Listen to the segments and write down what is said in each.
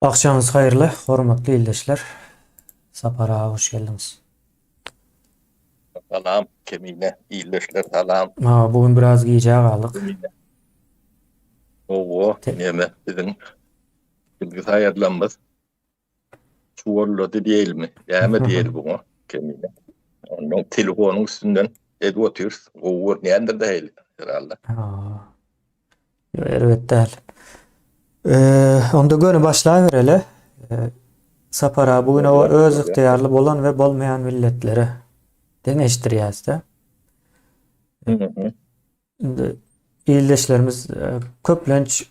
Akşamınız hayırlı, hormatly ildeşler. Sapara hoş geldiniz. Salam Kemine, iyileşler salam Bugün biraz giyeceğe kaldık. Kemine. Oo, Te- neme bizim bilgisayarlarımız çuvalladı değil mi? Yeme değil bunu Kemine. Onun telefonun üstünden oturuyoruz. Oo, neyendir değil herhalde. Aa, evet değil. Onda gönü başlayıvereli. Sapara bugün o Böyle, öz böyle. ihtiyarlı bolan ve bolmayan milletlere deneştiriyaz da. Hı hı. Şimdi ildeşlerimiz köplenç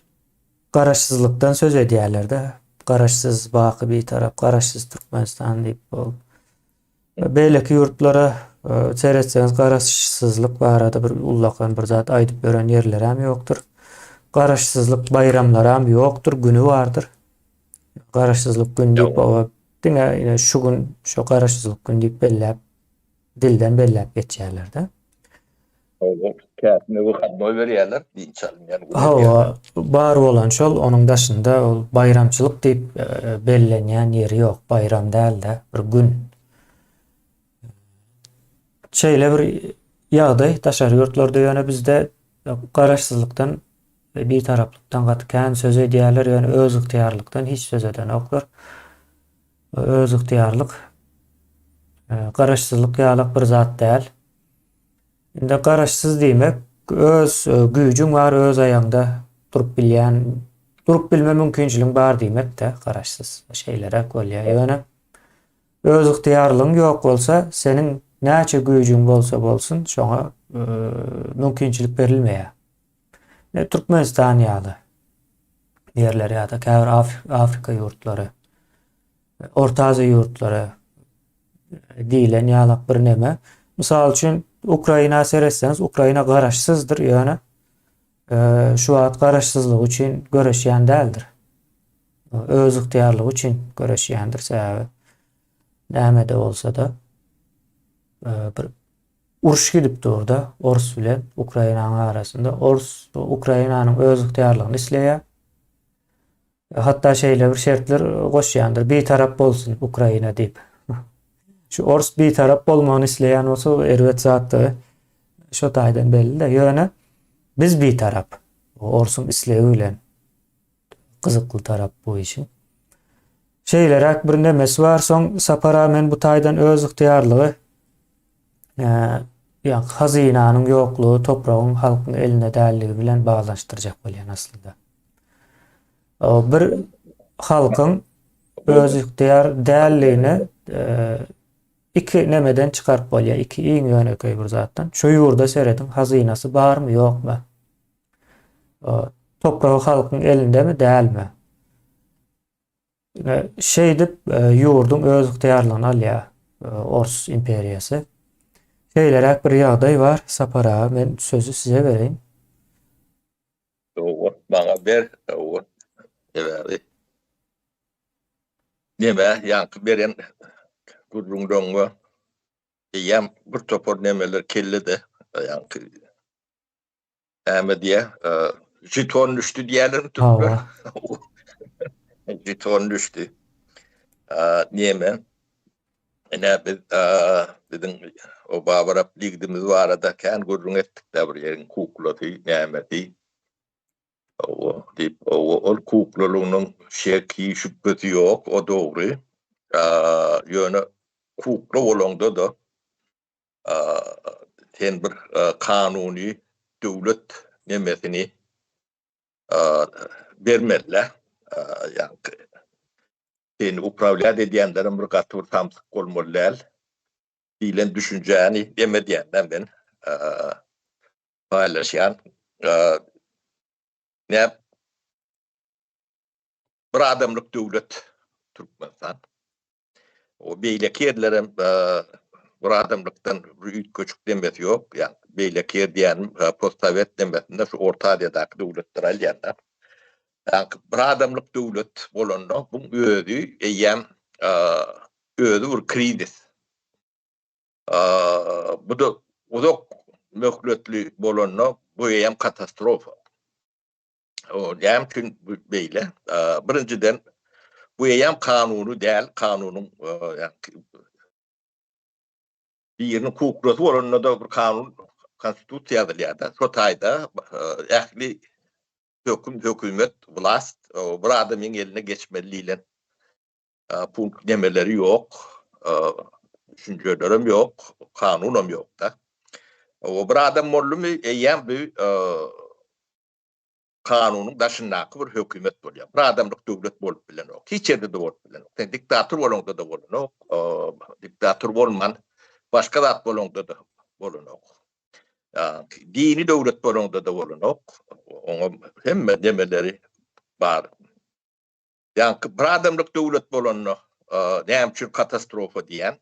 garaşsızlıktan söz ediyorlar da. Garaşsız Bakı bir taraf, garaşsız Türkmenistan deyip bol. Beýleki ýurtlara seretseňiz garaşsızlyk barada bir ullakan bir zat aýdyp beren ýerler hem ýokdur. Garaşsızlyk bayramlar hem ýokdur, günü bardyr. Garaşsızlyk gün Ya, diýip o diňe ýene şu gün şu garaşsızlyk gün diýip belläp dilden belläp geçýärler-de. o kâsine bu kadar veriyorlar. Dinçalım yani bu ne diyorlar? Hawa bar bolan şol onuň daşynda ol bayramçylyk diýip bellenýän ýeri ýok. Bayram däl-de bir gün. Şeýle bir ýagdaý taşary ýurtlarda ýöne bizde garaşsızlykdan bir taraplykdan gatykän söz edýärler, ýöne öz ygtyýarlykdan hiç söz eden oklar. Öz ygtyýarlyk garaşsızlyk ýalyk bir zat däl. Inde garaşsyz diýmek öz güýjüň bar, öz aýaňda durup bilýän, durup bilme mümkinçiligiň bar diýmek de garaşsyz şeýlere bolýar. Ýöne öz ygtyýarlygyň ýok bolsa, seniň näçe güýjüň bolsa bolsun, şoňa mümkinçilik berilmeýär. Türkmenistan ýaly ýerleri ýa-da käbir Afrika ýurtlary, Orta Aziýa ýurtlary diýilen ýalyk bir neme. Mysal üçin Ukraina seretseňiz, Ukraina garaşsyzdyr, ýöne şu wagt garaşsyzlyk üçin göreşýän däldir. Öz ygtyýarlygy üçin göreşýändir sebäbi näme de bolsa da bir uruş gidip durda Orus bilen Ukrainanyň arasynda. Orus Ukrainanyň öz ygtyýarlygyny isleýär. Hatta şeýle bir şertler goşýandyr. Bir tarap bolsun Ukraina diýip. Şu Orus bir tarap bolmagyny isleýän bolsa erwet zatdy. Şo taýdan belli de ýöne biz bir tarap. Orusyň isleýi bilen gyzykly tarap bu işin. Şeýlerek bir nemesi bar. Soň Sapara men bu taýdan öz ygtyýarlygy ýa hazynanyň ýoklugy, topragyň halkyň eline dälligi bilen baglanşdyrjak bolýan aslynda. Bir halkyň öz ygtyýar dälligini iki nemeden çıkarıp bolýar, iki iň ýöneköý bir zatdan. Şo ýurda seredin hazynasy barmy, ýokmy? Topragy halkyň elindemi, dälmi? Şey dip ýurdun öz ygtyýarlygyny alýar Orus imperiýasy. Şeýlerek bir ýagdaý bar. Sapara, men sözü size bereyim. Oo, bana ver. Oo, evet. Neme, yankı beren gurrundoňa ýam bir topor nemeler keldi de yankı äme diýe jeton düşdü diýerler türkler. Hawa. Jeton düşdü. Neme? Ene biz bizim o Babarap ligdimiz barada kän gurrun etdik de bir ýeriň kuklady, nämedi. O diýip o kuklalygynyň şeki şüphesi ýok, o dogry. Ýöne kukla bolanda da sen bir kanuny döwlet nemesini bermediler. Yani seni upravlat edýänlerin bir gaty bir tamsyk bolmalylar diýilen düşünjäni demediýänden ben paylaşýan. Ne bir adamlyk döwlet Türkmenistan. O beýleki ýerlere bir adamlykdan bir üýt köçük demesi ýok. Yani beýleki ýer diýen postsovet demesinde şu Orta Aziýadaky döwletler alýanlar. Yani bir adamlyk döwlet bolanda bu özü eýem özü bir krizis. Bu da uzak möhletli bolanda bu eýem katastrofa. O ýam çünki beýle. Birinciden Bu eyyam kanunu değil, kanunun yani bir yerin hukukrası oranında da bir kanun konstitusiya da sotayda ehli hükümet vlast bir adamın eline geçmeliyle punkt demeleri yok, düşüncelerim yok, kanunum yok da. O bir adam morlu mu eyyam bir kanunun daşındaki bir hükümet bolýar. Bir adamlyk döwlet bolup bilen ok. Hiç yerde de bolup bilen ok. Sen diktator bolanda da bolan ok. Diktator bolman başga zat bolanda da bolan ok. Dini döwlet bolanda da bolan ok. Oňa hemme demeleri bar. Yani bir adamlyk döwlet bolanno näme katastrofa diýen.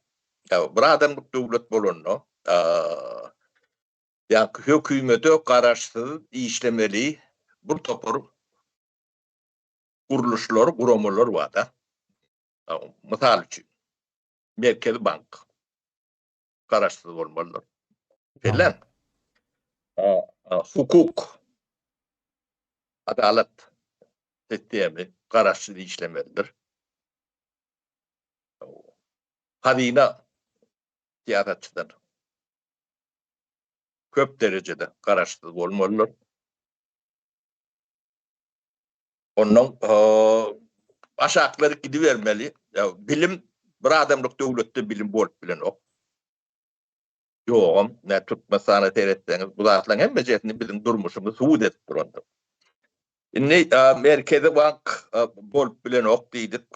Bir adamlyk döwlet bolanno yani hükümete garaşsyz işlemeli bir topar kuruluşlar, guramalar var da. Misal için Merkez Bank garaşsyz bolmalılar. Bilen hukuk, adalet sistemi garaşsyz işlemelidir. Hazine siyasetçiler köp derecede garaşsyz bolmalılar. Onun aşakları gidivermeli. Bilim bir adamlık döwletde bilim bolup bilen ok. Yoğum, ne tutmasana seyretseňiz, bu zatlaryň hemme jetini bizim durmuşymyz suud edip duranda. Inni Merkezi Bank bolup bilen ok diýdik.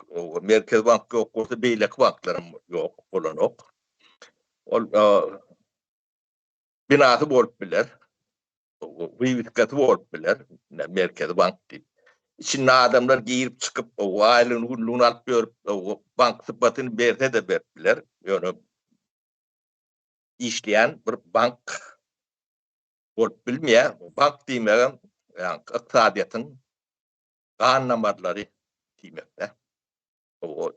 Merkez Bank ýok bolsa beýleki banklarym ýok bolan ok. Ol binasy bolup biler. Wiwitkaty bolup biler. Merkez Bank diýip. İçinde adamlar giyip çıkıp o ailenin hulluğunu alıp görüp o bank sıfatını berse de berdiler. Yani işleyen bir bank bolup bilmeyen bank diýmegem yani iqtisadiyatın gannamarları diýmekde. O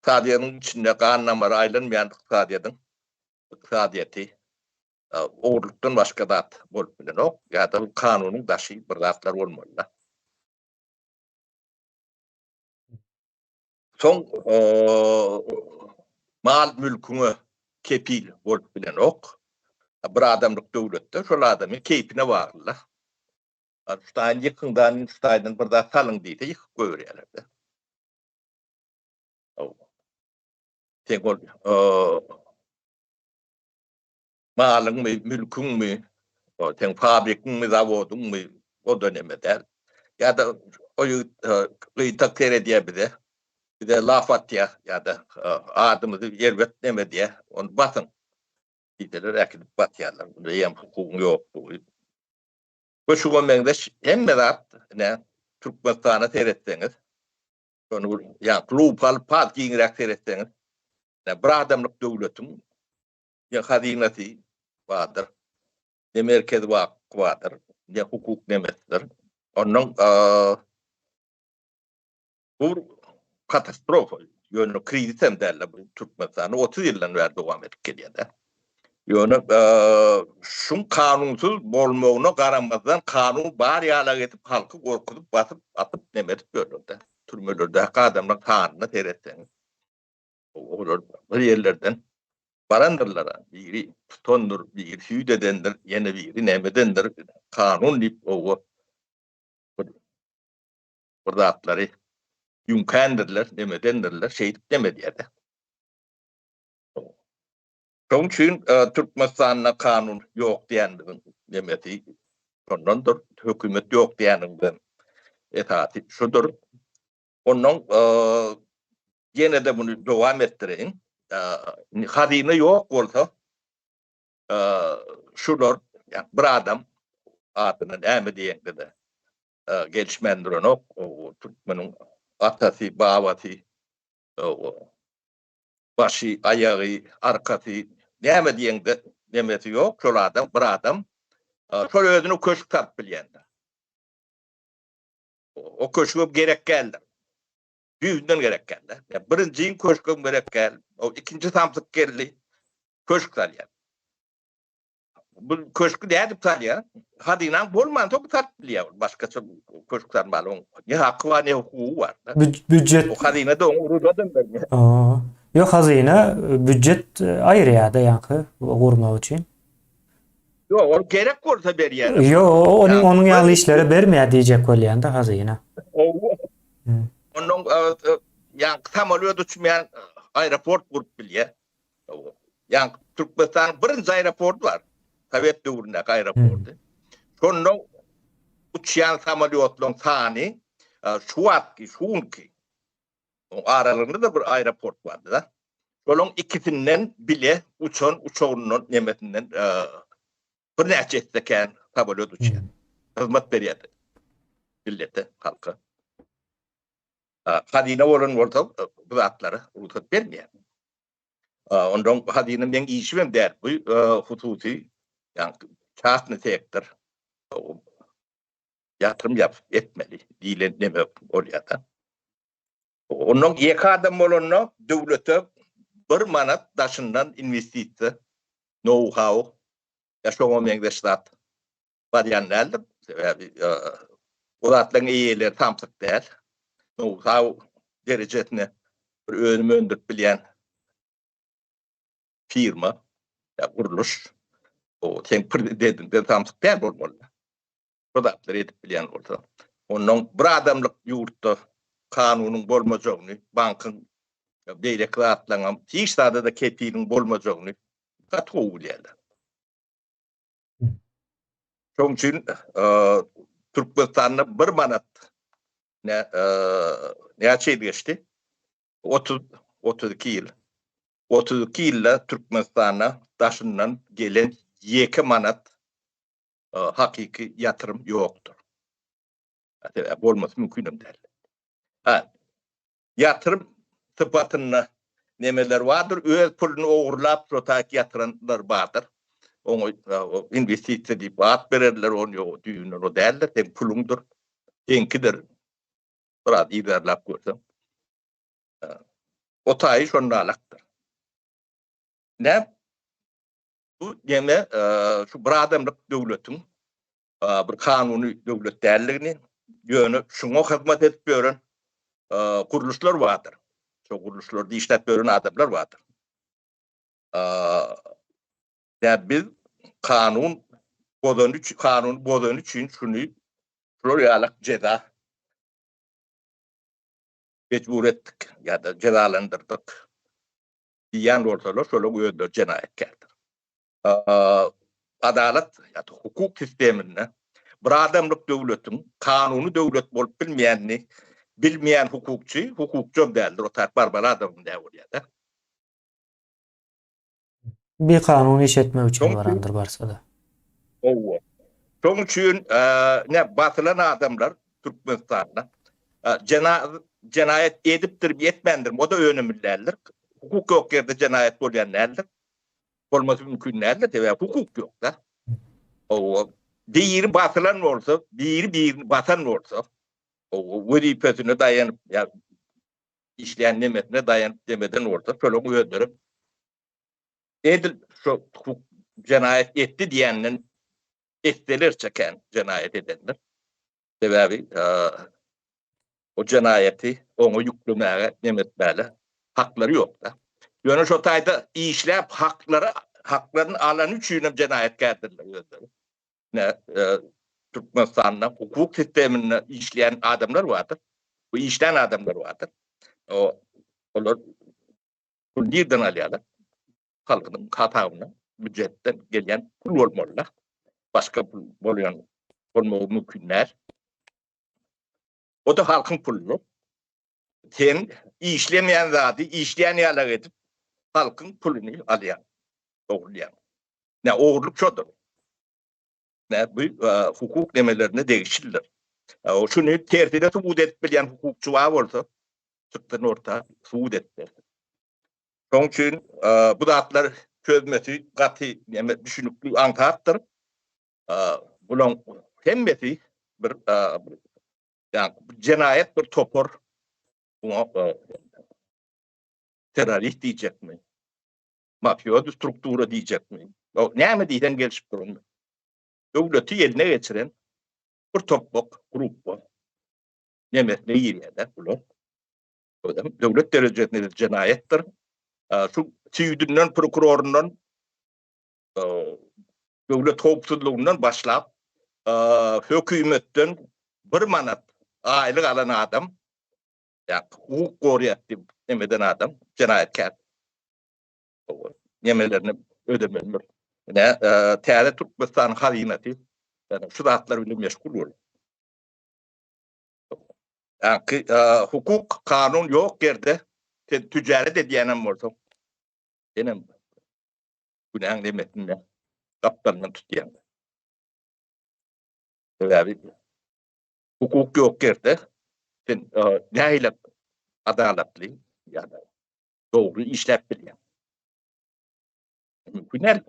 iqtisadiýatyň içinde gannamary aýlanmaýan iqtisadiýaty oğurlukdan başga zat bolup bilen ok. Ýa-da kanunyň daşy bir zatlar bolmaly. Son mal mülküňe kepil bolup bilen ok. Bir adamlyk döwletde şol adamyň keypine bagly. Ştaýyn ýykyndan ştaýdan bir zat salyň diýdi, ýykyp goýberýärler. Sen ol malyň mülküňmi, sen fabrikiňmi, zawodyňmy o dönemde ýa-da o ýytak diýebilir. Bir de laf atya ya da adımızı yerbet deme diye onu batın. Gideler ekidip batıyorlar. Bunda yem hukukun yok. Bu şu gömleğinde hem medat ne Türkmenistan'a seyretseniz onu yani global parti giderek seyretseniz ne bir adamlık devletin ne hazinesi vardır. Ne merkez vardır. Ne hukuk demesidir. Onun bu katastrofa yönü kriz hem derler bu Türkmenistan'ı 30 yıldan beri devam edip geliyor da. Yönü şun kanunsuz bolmagyna garamazdan kanun bar ýala getip halky gorkutup basyp atyp nemetip görürler. Türmelerde adamlar kanuna seyretseňiz. Olar bir yerlerden barandyrlar. Biri tutondur, biri hüýt edendir, ýene biri nemedendir. Kanun diýip o bir zatlary yumkandirler, demedendirler, şeydip demediýär. Şoň üçin Türkmenistanda kanun ýok diýendiň demeti şondandyr. Hökümet ýok diýeniň etaty şudur. Onuň ýene de bunu dowam etdireň. Hazine ýok bolsa şular ýa bir adam adyny näme diýende de gelişmendiren ok. Türkmeniň atasy, babasy, başı, ayağı, arkası, näme diýende demeti ýok. Şol adam, bir adam şol özüni köşk tap bilýär. O köşk gerek geldi. Yüzünden gerek geldi. Birinci köşk gerek geldi. O ikinci samsyk geldi. Köşk salýar. bu köşkü dädip talya. Hadyna bolman tok tat bilýär. Başgaça köşkler malum. Ne hakkı var ne hukuku var. O Büdjet. hadyna da urudadan berme. Aa. Yok hazine büdjet ayırýarda ýanky gurmak üçin. Yo, o gerek bolsa berýär. Yo Yani, onun ýaly böyle- işlere bermeýär diýjek bolýanda hazine. Onun yani samolyot uçmayan aeroport kurup bilýär. Yani Türkmenistan birinci aeroport var. Sovet döwründäki aeroportu. Şondan uçýan samolyotlaryň sany Şuwatki, Şuwunki. O aralygynda da bir aeroport bardy da. Şolaryň ikisinden bile uçagynyň nemetinden bir näçe etdiken samolyot uçýar. Hyzmat berýärdi. Millete, halka. Hadine bolan bolsa bu zatlary urutat bermeýär. Ondan hadine men işim der bu hususy yani çatny sektor yatırım etmeli diýilen neme bolýar. Onun iki adam bolanna döwlete bir manat daşyndan investisiýa, know-how, ýaşaňa meňdeşlat barýanlar. O zatlaryň eýeleri tamsyk däl. Know-how derejesine bir önüm öndürip bilýän firma, guruluş, o sen dedin de tamsyk däl bolmaly. Produktlar edip bilýän bolsa. Onun bir adamlyk ýurtda kanunyň bolmajagyny, bankyň beýle kıratlanan hiç sada da ketiliň bolmajagyny gatwy bilýärler. Şoň üçin Türkmenistanda bir manat näçe geçti? 32 ýyl. 32 ýylda Türkmenistana daşyndan gelen 2 manat hakiki yatırım ýokdur. Bolmasy mümkin däl. Yatırım sıfatında nemeler vardır. Öz pulunu oğurlap sotak yatıranlar vardır. Onu investisiya deyip at verirler, onu düğünler o derler. Sen pulundur. Enkidir. Biraz ilerlap görsem. O tayı şonda alaktır. Ne? Bu neme şu bir adamlık devletin bir kanuni devlet derliğini yönü şuna hizmet edip gören kuruluşlar vardır. Çok kuruluşlarda işlet gören adamlar vardır. Yani biz kanun bozan için şunu şuraya ceza mecbur ettik ya da cezalandırdık diyen ortalar şöyle uyuyor cinayetkardır. Adalet ya da hukuk sisteminde bir adamlık devletin kanunu devlet bolup bilmeyen hukukçu değildir. O tarz barbar adamın da oluyor da. Bir kanunu işletme üçin barandır barsa da. O. Şoň üçin batylan adamlar Türkmenistan'da cinayet edipdir, etmendir. O da önemlilerdir. Hukuk yok yerde cinayet bolýanlardır. Bolmasy mümkin nädir? Hukuk yok da. O bir batylan bolsa, bir batan bolsa, o wezipesine dayanıp ya işleyen nimetine dayanıp demeden orta şöyle öldürüp edil şu cinayet etti diyenin ettiler çeken cinayet edenler. Sebebi o cinayeti onu yüklemeye nimetmeli hakları yok da. Yani şu tayda işlep haklarını alan üçüne cinayetkardirler. Ne Türkmenistan'da hukuk sisteminde işleyen adamlar vardır. Bu işleyen adamlar vardır. Onlar nereden alıyorlar? Halkının hatavına, bütçetten gelen pul olmalılar. Başka pul olmalı mümkünler. O da halkın pulunu. Sen işlemeyen zatı, işleyen yerler edip halkın pulunu alıyor. Doğrulayan. Ne oğurluk şudur. Ne bu hukuk demelerine değişirler. Şunu tertide subut edip bilen hukukçu var olsa çıktın orta subut ettiler. Şoň üçin bu zatlar çözmesi gaty düşünüklü ankattır. Bulan hemmeti bir yani cinayet bir topor. Buna terörist diyecek mi? mafyoz struktura diyecek mi? O näme diýen gelişip durun. Döwleti ýerine geçiren bir topbok grup var. Näme diýýärler bular? Odam döwlet derejesinde cinayetdir. Şu tüýdünden prokurorundan döwlet howpsuzlygynyň başlap hökümetden bir manat aýlyk alan adam, ýa hukuk goruýat diýip nemeden adam, cinayetkär. Nemelerini ödemeler. Täze Türkmenistan hazynaty, şu zatlar bilen meşgul bol. Hukuk, kanun ýok yerde tüccaret edýänem bolsa, enem günäň demetinde gapdandan tutýan. Tabii hukuk ýok yerde sen nähile adaletli ýa-da dogry işläp bilýän. Mümkin.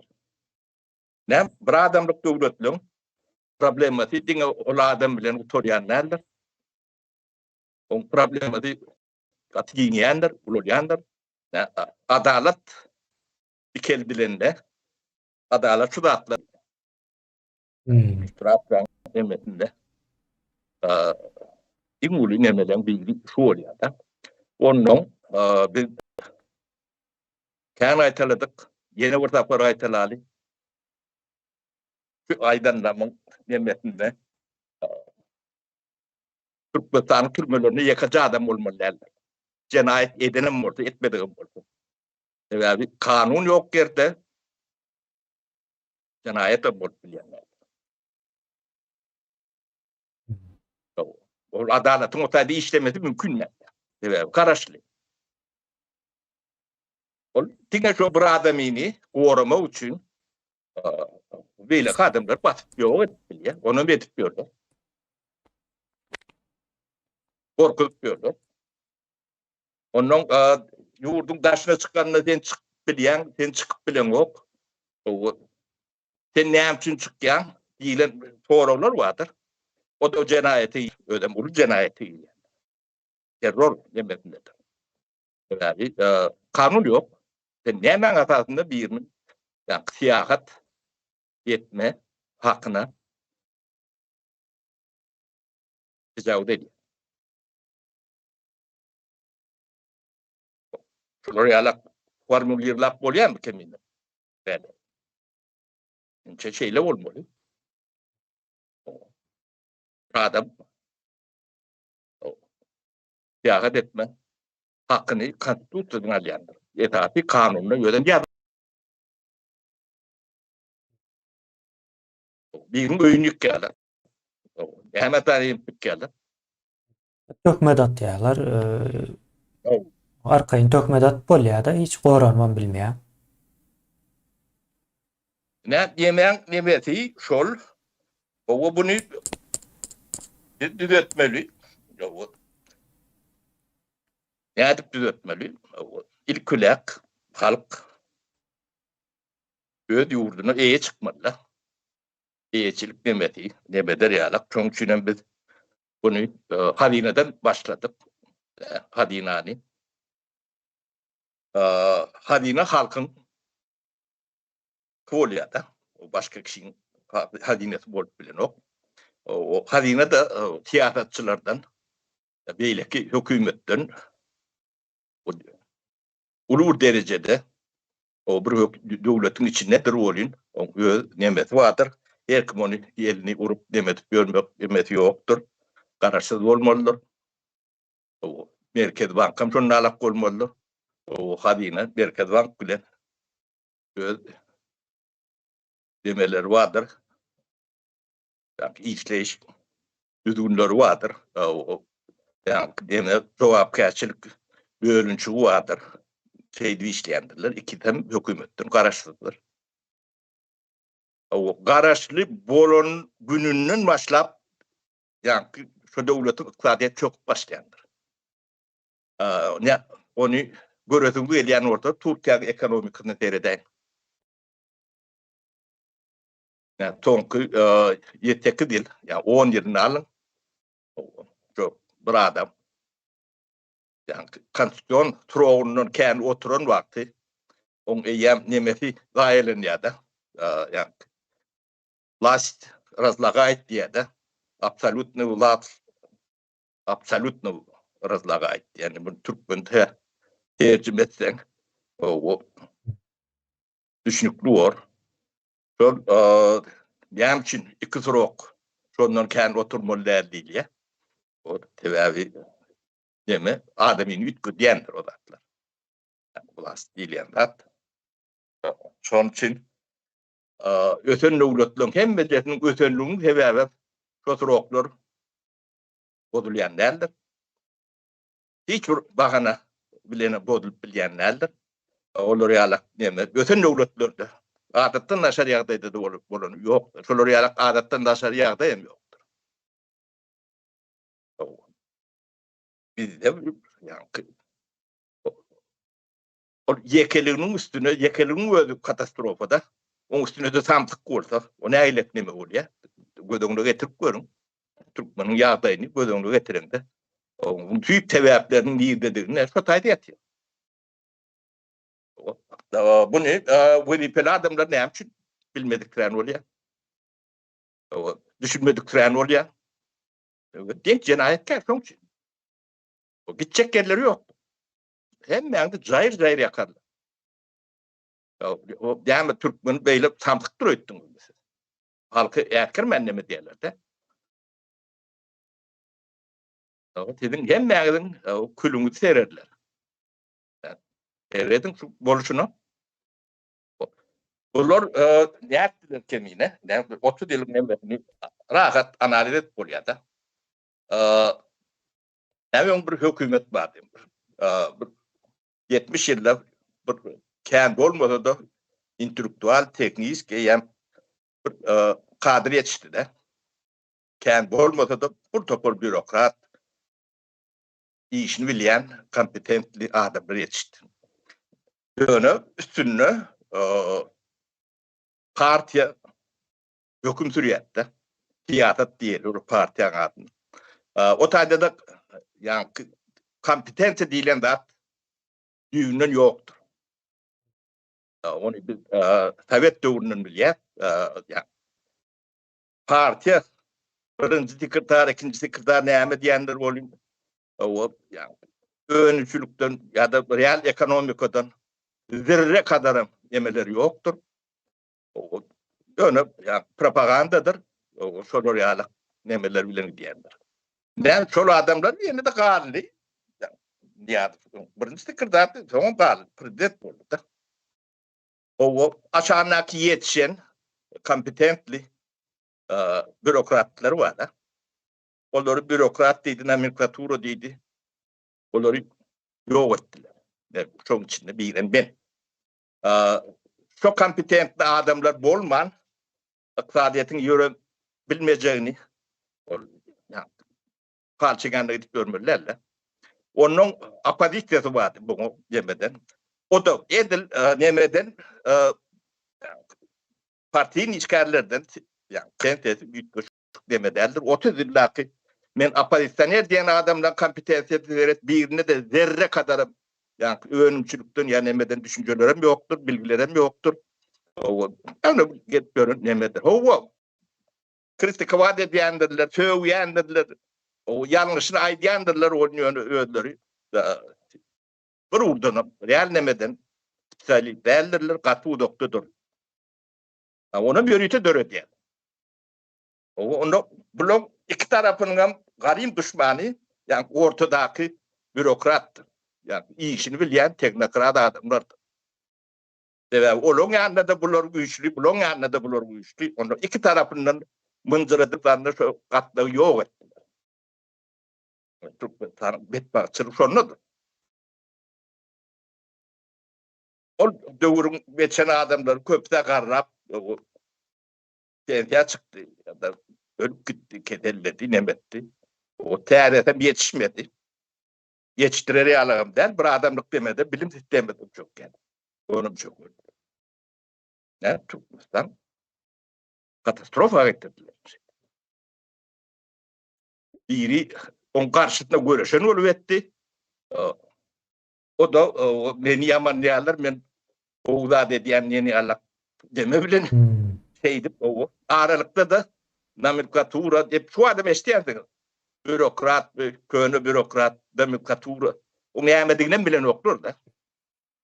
Näme bir adamlyk döwletliň problematy diňe ol adam bilen oturýan näler? O problematy gatýýändir, ululýandyr. Adalet ikelbilende adalet şu zatlar Trabzon demetinde İnguli nemelen bilgi şu oluyor da. Onun biz kan aytaladık. Yeni bir tapar aytalalı. Şu aydan namın nemetinde Türkmenistan türmelerini yakacağı adam olmalılar. Cinayet edenim oldu, etmediğim oldu. Yani kanun yok yerde cinayet olmalı bilenler. O adaletin o tadı işlemesi mümkün değil. Evet, karaşlı. Tige şu bir adamini koruma için böyle adamlar batıp yok etmiyor. Onu betip korkutup diyorlar. Onun yurdun daşına çıkanına sen çıkıp bilen, sen çıkıp bilen yok. Sen ne yapçın çıkyan diyilen sorular vardır. O da o cinayeti ödem olur, cinayeti terör demesindedir. Yani kanun yok. Sen ne hemen asasında birinin yani siyahat etme hakkına tecavüz ediyor. Şunları yalak formüllerlap oluyor mu keminde? Böyle. İnce şeyle olmalı. Adam siyahat etme hakkını konstitusyonel alyandır. Etaati kanunla yönetim. Birinin öýünlük geldi. Hemen tanıyıp geldi. Tökmedat diýerler. Arkaýyn tökmedat bolýar-da, hiç goranman bilmeýär. Ne yemeğin nemeti şol. O bunu düzeltmeli. Ne edip düzeltmeli? İlk külek halk öd yurduna eye çıkmalı. Eyecilik nemeti, nemeder yalak. Çünkü biz bunu Hadina'dan başladık. Hadina'ni. Hadina halkın Kolya'da. Başka kişinin Hadina'sı bolup bilen ok. O Hadina da tiyatrçılardan belki hükümetten ulur derecede o bir devletin içindedir olun. O nemeti vardır. Her kim onu elini urup demetip görmek nemeti yoktur. Kararsız olmalıdır. O Merkez Bankam şunun alak olmalıdır. O Hadina Merkez Bank bile demeler vardır. Yani işleyiş düzgünleri vardır. Yani cevapkarçılık bölünçü vardır. Şeydi işleyendirler. İki tem hükümetten karşılıdır. O karşılığı bolon gününün başlap yani şu devletin iktisadiyet çok başlayandır. Onu görüntü gelen orada Türkiye ekonomikini seyreden. Yani tonku yetekli değil. Yani 10 yılını alın. Çok bir adam. Yani konstitüsyon troğunun kendi oturan vakti on eyyam nemesi gaýelen ýa-da yani власть разлагает diýe-de absolutny власть absolutny разлагает. Yani bu türkmen tercüme etsen o düşünükli var. Şol ýam üçin iki sorok şondan kän oturmaly däl diýil. O tebabi deme adamyň ütgü diýendir o zatlar. Власть diýilýän zat. Şoň üçin öten döwletlerin hemme jetiniň ötenligini sebäbi şo soroklar bodulýan däldir. Hiç bir bahana bilene bodulyp bilýän däldir. Olar ýalak näme öten döwletlerde adatdan naşar ýagdaýda da bolan ýok. Şolar ýalak adatdan naşar ýagdaý hem ýokdur. Bizde yani o yekeliginiň üstüne yekeliginiň özü katastrofada onun üstüne de samtyk bolsa o näýlek neme bolýar? Gödüňde getirip görüň. Türkmeniň ýagdaýyny gödüňde getirende o tüýp sebäplerini niýdedigini esataýdy ýatýar. Bunu wezipeli adamlar näme üçin bilmediklerini bolýar? Düşünmediklerini bolýar. Denk jenaýetkär şoň üçin. O gitjek yerleri ýok. Hemmäňde jaýır ýakarlar. O ýa-da türkmen beýle samtyk durýardyň. Halky ýakyrman näme diýerler-de. Tidin hemmäňiň külüňi sererler. Eredin boluşuna. Bular näpdiler kemine, 30 ýyl näme rahat analiz edip bolýar-da. Näme bir hökümet bar diýip. 70 ýyllar bir kän bolmasa da intellektual, teknik ýa bir kadir ýetişdi-de. Kän bolmasa da bir topar bürokrat, işini bilýän, kompetentli adamlar ýetişdi. Döne üstünne partiya höküm sürýärdi. Tiýatat diýilir partiýa adyny. O taýda da yani kompetensiýa diýilen zat düýünden ýokdur. Onu biz Sovet döwründen bilýär. Yani partiya birinji sekretar, ikinji sekretar näme diýenler bolýar. O yani öňçülükden ýa-da real ekonomikadan zerre kadar emeleri ýokdur. O yani propagandadır. O şolar ýalak nemeler bilen diýenler. Ben şol adamlar ýene de galy. Yani birinji sekretar, soň galy prezident boldy. O aşağınaky ýetişen kompetentli bürokratlar var da. Olary bürokrat diýdi, nomenklatura diýdi. Olary ýok etdiler. Şoň içinde bilen ben. Şo kompetentli adamlar bolman iqtisadiýatyň ýöre bilmejegini palçyganda gidip görmerlerle. Onun apozisiýasy bardy bu demeden. O da edil nemeden partiýiň içgärlerden yani kentesi büyük demedeldir. 30 ýyllaky men opozisiýoner diýen adamlar kompetensiýasy birine de zerre kadar yani öňümçülükden yani nemeden düşünjelerim ýokdur, bilgilerim ýokdur. Onu gidip görün nemeden. Kritika wada diýendirler, söwýändirler. O yanlışını aýdýandirler onu özleri. Bir urdan real nemeden spesialist däldirler, gaty doktordur. Ona ýörüýte döredýär. Onda blok iki tarapynyň garym düşmany, yani ortadaky bürokratdyr. Yani işini bilýän teknokrat adamlardyr. Sebäbi olaň ýanynda da bular güýçli, bulaň ýanynda da bular güýçli. Onda iki tarapyndan mınjyradyplarynda şo gatlygy ýok etdiler. Türkmen betbaçylyk şondadyr. O döwrüň geçen adamlar köpde garrap pensiýa çykdy ýa-da ölüp gitdi, kedelledi, nemetdi. O täresem ýetişmedi. Ýetişdireri ýalagam däl, bir adamlyk demede, bilim sisteminde çok geldi. Onum çok öldü. Ne? Türkmenistan katastrofa getirdiler. Biri on karşısında görüşen olup etti. O da beni yaman diýerler, men Oğuz'a dediyen yeni Allah deme bilen Hmm. şeydi o. Aralıkta da nomenklatura hep şu adam isteyen bürokrat, köyünü bürokrat, nomenklatura. O neyemediğini bilen oklar da.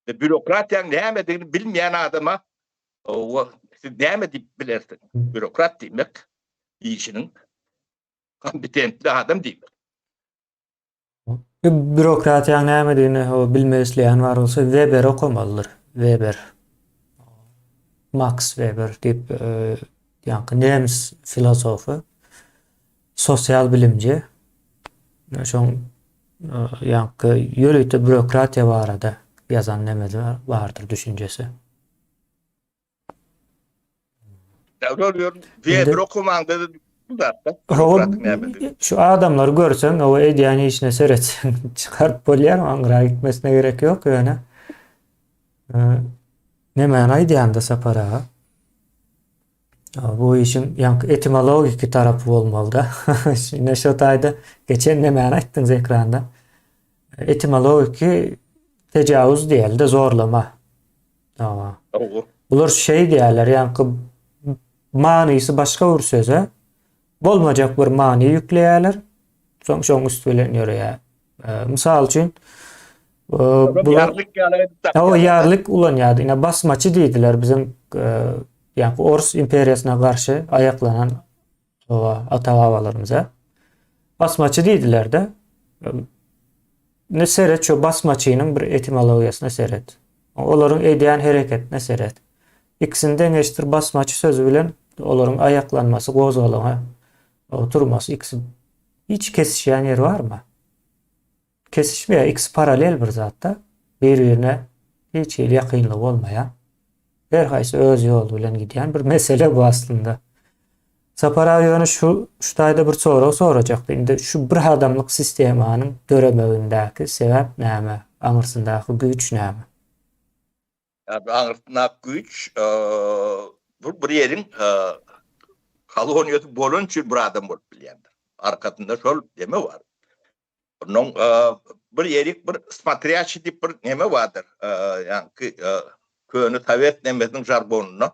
Bürokrat yani neyemediğini bilmeyen adama o siz neyemediğini bilirsin. Bürokrat demek işinin kompetentli adam demek. Bürokrat yani näme o bilmesleyen var olsa Weber okumalıdır. Weber. Max Weber dip yani nemis filosofu, sosyal bilimci. Şoň ýanky ýöreýte bürokratiýa barada ýazan nemesi vardır düşünjesi. Oluyor. Indi Weber okumanda bu da o bürokrat neyemediğini. şu adamlar görsen o edýän işine seretsen çıkarıp bolýar, aňyra gitmesine gerek ýok ýöne. Nämäni aýdýanda sapara? Bu işin ýanky etimologik tarapy bolmaly da. Şine şu taýda geçen nämäni aýtdyňyz ekranda? Etimologiki tecavüz diýildi, zorlama. Tamam. O. Bular şey diýerler, ýanky manysi başga bir söze bolmajak bir many ýükleýärler. Şoň üstünden ýöreýär. Mysal üçin bular Yarlık yalaydı. o ýarlyk ulanýardy. Ine basmaçy diýdiler bizim ýanky Orus imperiýasyna garşy aýaklanan ata-babalarymyza. Basmaçy diýdiler-de. Ne seret şu basmaçynyň bir etimologiýasyna seret. Olaryň edýän hereketine seret. İkisinden eşittir basmaçy sözü bilen olaryň ayaklanması, gozalama, oturması ikisi hiç kesişýän yer barmy? Kesişmeýär, ikisi paralel bir zatda. Bir-birine hiç ýakynlyk bolmaýan. Her haýsy öz ýolu bilen gidýän bir mesele bu aslında. Sapara ýöne şu taýda bir sorak sorajakdy. Indi şu bir adamlyk sistemanyň döremegindäki sebäp näme? Aňyrsyndaky güýç näme? Anırtnak güç bu bir yerin kolonyası bolun için bir adam bolup bilýändir. Arkasında şol deme var. Onun bir yerik bir spatriyaçy dip bir neme vardır. Yani köyünü Sovet nemesinin jargonunu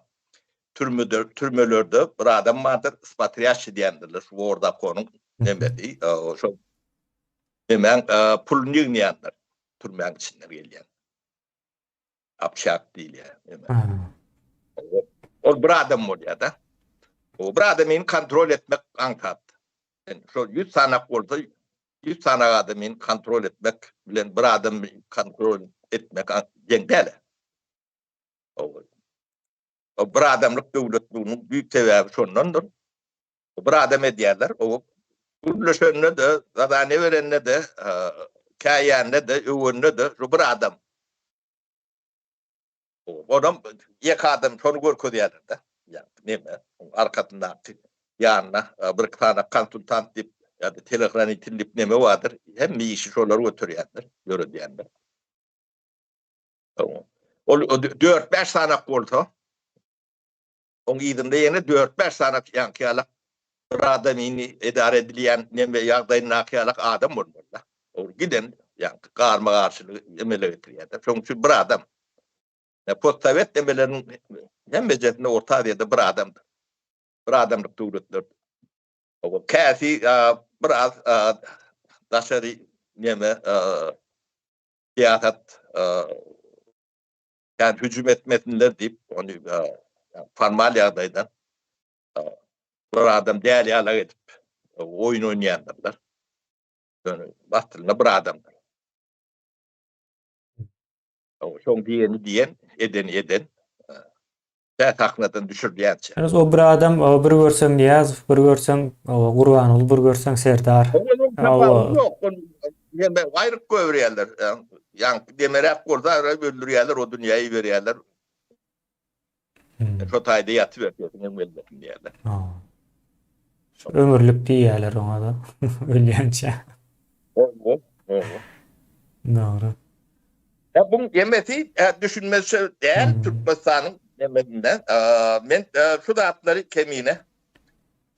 türmelerde bir adam vardır. Spatriyaçy diýendirler. Şu orada konun nemedi. Şol hemen pulunu ýygnaýanlar. Türmeň içinde gelýän. Apşak değil yani. O bir adam bolýar da. O bir adamyny kontrol etmek ankat. Yani şu 100 sanak bolsa 100 sanak adamyny kontrol etmek bilen bir adamy kontrol etmek ýeňdäle. O bir adamlyk döwletliginiň büyük sebäbi şondandyr. O bir adam edýärler. O gürleşende de, zadany berende de, käýände de, öwünde de şu bir adam. Adam ýek adam şonu görkezýärler da. Yani neme? Arkasyndaky ýanyna bir tane konsultant dip ýa-da telegram itilip neme vardır. Hem işi şolary götürýärler, ýöredýärler. O 4-5 sanak bolsa, oň ýygyny ýene 4-5 sanak ýanky bir adamyny edare edilýän neme ýagdaýyny nakýalak adam bolmaly. O giden ýanky garma garşylyk emele getirýär. Şoň üçin bir adam Postsovet demelerinin hem mezetinde orta adiyede bir adamdır. Bir adamlık döwletler. O käsi biraz daşary neme siýasat yani hücum etmesinler diýip onu formal ýagdaýdan bir adam däl ýala edip oýun oýnaýanlar. Bastyrlyna bir adamdır. Şoň diýen eden taknadan düşürdiýänçe. Yani o bir adam bir görseň Niýazow, bir görseň Gurbanoğlu, bir görseň Serdar. Yok, yani ayrık görýärler. Yani demerek bolsa öldürýärler, o dünýäyi berýärler. Şu taýda ýatyp berýärler, elbetde diýerler. Ömürlük diýerler oňa da. Ölýänçe. Doğru. Bu yemeti düşünmesi değer Türkmenistan'ın yemetinden. Men şu da atları kemiğine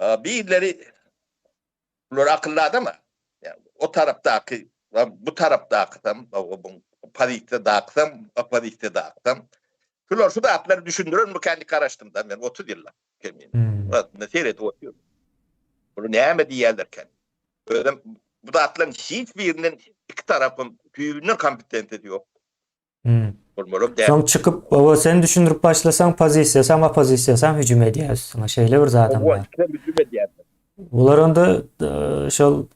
birileri bunlar akıllı adam ama yani o taraftaki bu taraftaki tam Padik'te dağıtsam Şular şu da atları düşündürür mü kendi karıştığımda ben 30 yıllar kemiğim. Ne seyret otuyor. Bunu ne diyorlarken. Öyle bu da atların hiçbirinin iki tarafın birbirine kompetent ediyor. Olmalı der. Son çıkıp o sen düşündürüp başlasan pozisyon ama pozisyon hücum ediyorsun. Şeyle bir zaten O var. işte hücum ediyorlar. Bunlar onda şu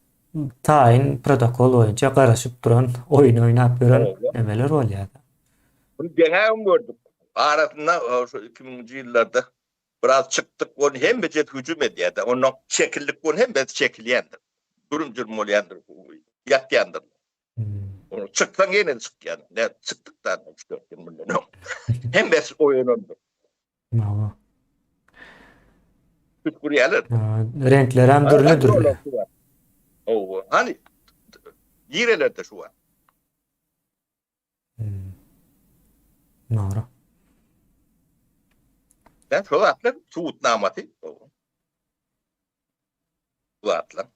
tayin protokol oyunca karışıp duran oyun oynap duran nemeler oluyor. Bunu deneyim gördük. Arasında şu 2000'ci yıllarda biraz çıktık. Onu hem becet hücum ediyordu. Onun şekillik onu hem becet şekillendir. Durumcul molyandır. Yatyandır. Onu çıksan yine çık yani. Ne çıktıktan 3-4 yıl bundan. Hem becet oyunundur. Türk buraya Renkler hem dürlü. Hani yirelerde şu var. Doğru. Ben şu atlar Suud namatı. Bu atlar.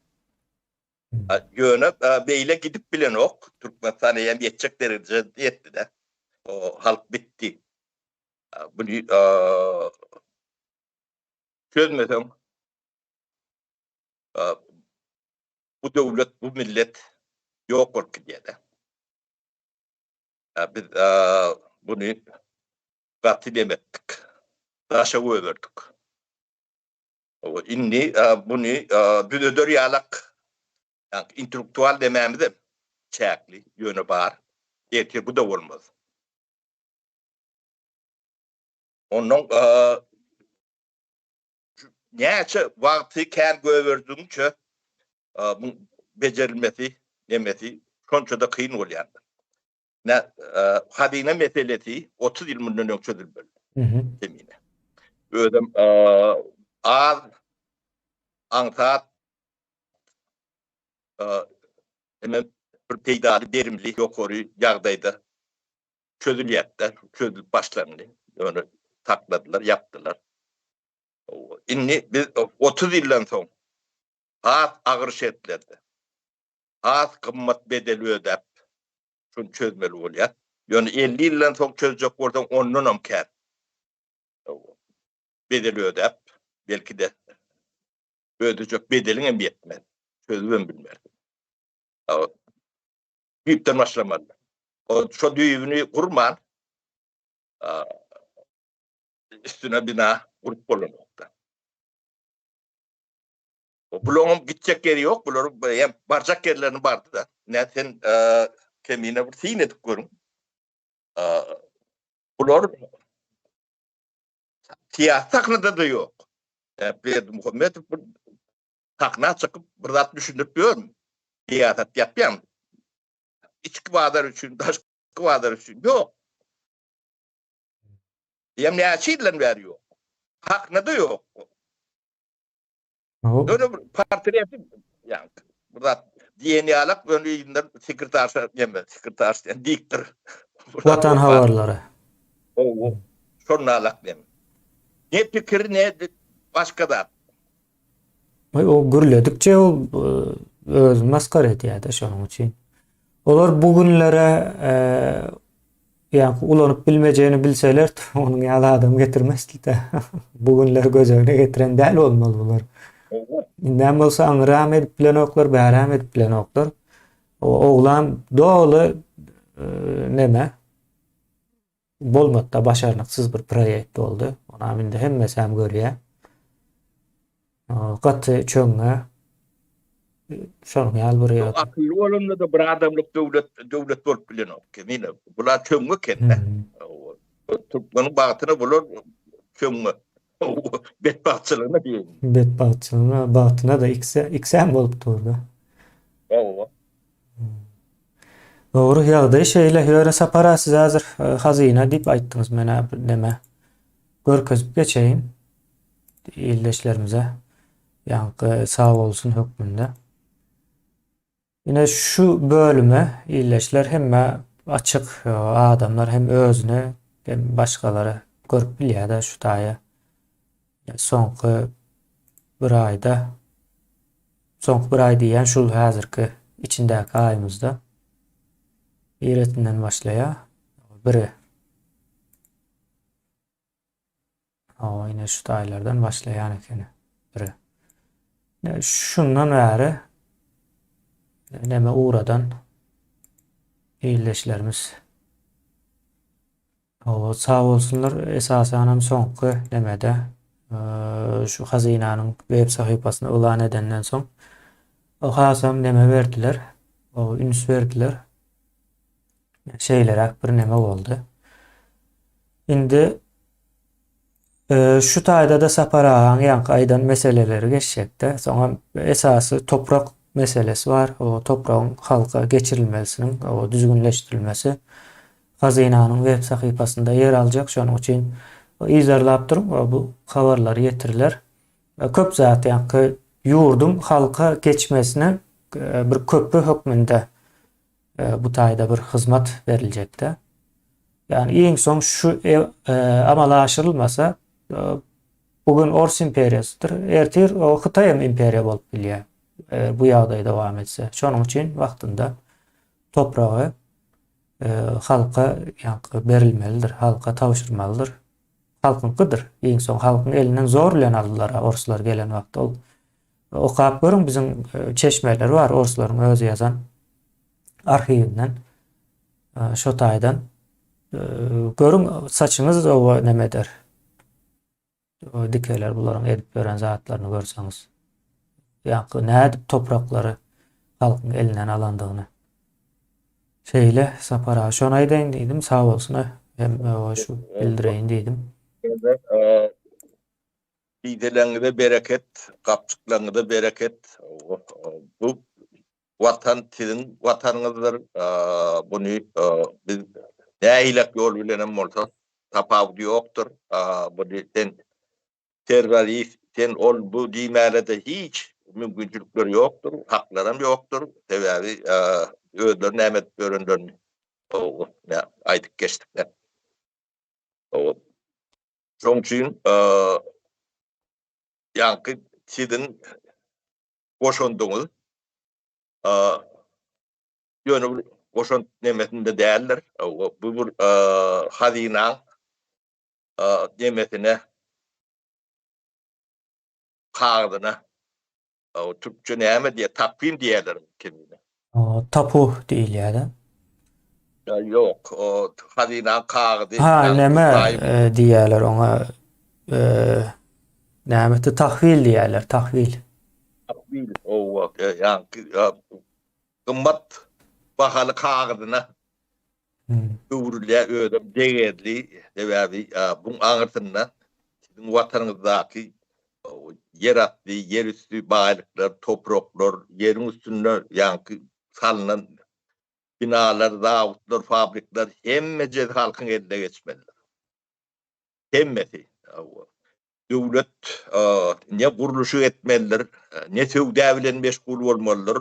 Yöne beyle gidip bilen ok. Türkmenistan'a yetecek derece yetti de. O halk bitti. Bunu çözmesem bu devlet, bu millet yok olur diye de. Biz bunu katilemettik. Taşa överdik. İnni bunu bir ödür yalak yani intelektüel dememiz çekli yönü var. Yeter bu da olmaz. Onun neyse vakti kendi göverdiğince bu becerilmesi, demesi sonuçta da kıyın oluyor. Ne hadine meselesi 30 yıl bundan çözülmeli. Demine. Öyle az ansat hemen bir peydali derimli yukarı yağdaydı. Çözülüyetti. Çözülüp başlandı. Onu takladılar, yaptılar. İnni biz 30 yıldan sonra az ağır şartlarda az kımmet bedeli ödep şunu çözmeli oluyor. Yani 50 yıldan sonra çözecek oradan onun amker bedeli ödep belki de ödeyecek bedelin hem yetmez. Çözümün bilmez. Büyükten başlamalı. O şu düğünü kurman üstüne bina kurup bulunmakta. Bulunum gidecek yeri yok. Bulunum varacak yerlerini vardı da. Ne sen kemiğine bir sinedik görün. Bulunum siyah taknada da yok. Bir Muhammed takna çıkıp burada düşünüp diyorum. Siyaset yapayım. İçki vadar için, dışkı vadar için yok. Ne açıyla veriyor. Taknada yok. Öyle bir partili yapayım. Yani burada DNA'lık böyle yayınlar sekreterse yani diktir. Vatan havarları. Sonra alak diyeyim. Ne fikir ne başka da. O gürledikçe o öz maskara ediyordu şunun için. Olar bugünlere yani ulanıp bilmeyeceğini bilseler onun yalı adam getirmezdi de bugünler göz önüne getiren değil olmalı bunlar. İnden olsa anıram edip bilen oklar, bäram edip bilen oklar. O oğlan doğalı neme bolmatta başarılıksız bir proyekt oldu. Ona minde hemmesi hem görüyor. Katı çöňe şonuň ýaly bir ýa. Akıllı olanla da bir adamlık devlet bolup bilen ok. Mine bular çöňe kende. Türkmeniň bagtyna bular çöňe. Betbaççylygyna diýelim. Betbaççylygyna bagtyna da iksem bolup durdy. Doğru ýagdaý şeýle ýöne sapara siz hazır hazyna diýip aýtdyňyz mene neme. Görkezip geçeýin ildeşlerimize. Yankı sağ olsun hükmünde. Yine şu bölüme illeşler hem açık adamlar hem özüne hem başkaları görüp bilýär da şu taýa. Soňky bir aýda soňky bir aý diýen şul häzirki içindäki aýymyzda ýeretinden başlaýar. Biri O yine şu taylardan başlayan ekeni. Biri. Şundan beri neme uğradan iyilleşlerimiz. O sağ olsunlar esasen soňky nemede şu hazinanın web sayfasına ulan edenden soň o hasam neme verdiler. O üns verdiler. Şeylerak bir neme oldu. Indi şu taýda da saparahan ýanky aýdan meseleleri geçecekde. Sonra esası toprak meselesi var. O toprağın halka geçirilmesinin o düzgünleştirilmesi hazinanın web sayfasında yer alacak. Şonuň üçin izarlap durup bu habarlary getiriler. Köp zat ýanky ýurdun halka geçmesine bir köprü hökmünde bu taýda bir hizmet verilecekde. Yani iň soň şu amala aşırılmasa bugün Ors imperiýasydyr. Ertir o Hytaýam imperiýa bolup bilýär. Bu ýagdaý dowam etse. Şonuň üçin wagtynda topragy halka ýanky berilmelidir, halka tapşyrmalydyr. Halkynkydyr. Iň soň halkyň elinden zor bilen aldylar Orslar gelen wagtda. Okap görüň bizim çeşmeler var Orslaryň özü ýazan arhiwinden şo taýdan görüň saçyňyz o nemedir. O dikeler bularyň edip beren zatlaryny görseňiz. Ýanky nädip topraklary halkyň elinden alandygyny. Şeýle sapara şonu aýdaýyn diýdim, sağ bolsun. Hem şu bildireýin diýdim. İdeleňizde bereket, gapçyklaryňyzda bereket. Bu watan sizin watanyňyzdyr. Buny biz näýilek ýol bilen bolsa tapawdy ýokdur. Bu sen ol bu diýmälede hiç mümkinçilikleri ýokdur, haklarym ýokdur. Sebäbi özleri nämet göründirin. O aýdyp geçdik. Şoň üçin ýanky sizin goşondyňyz ýöne goşon nemetinde däldir. Bu bir hazina nemetine kağıdına o Türkçe näme diye takvim diýerler kimine. O tapu diýilýär. Ya yok o hazina kağıdı. Ha neme diýerler ona näme tahvil diýerler, tahvil. Takvim o yani kımmat bahalı kağıdına öwrülýär ödüm degedli sebäbi bu aňyrtyndan sizin watanyňyzdaki yeratdy, yerüstü baýlyklar, topraklar, yerin üstünde ýanky salynan binalar, zawutlar, fabrikler hemme halkyň eline geçmelidir. Hemmesi. Döwlet ne guruluşy etmelidir, ne söwda bilen meşgul bolmalydyr.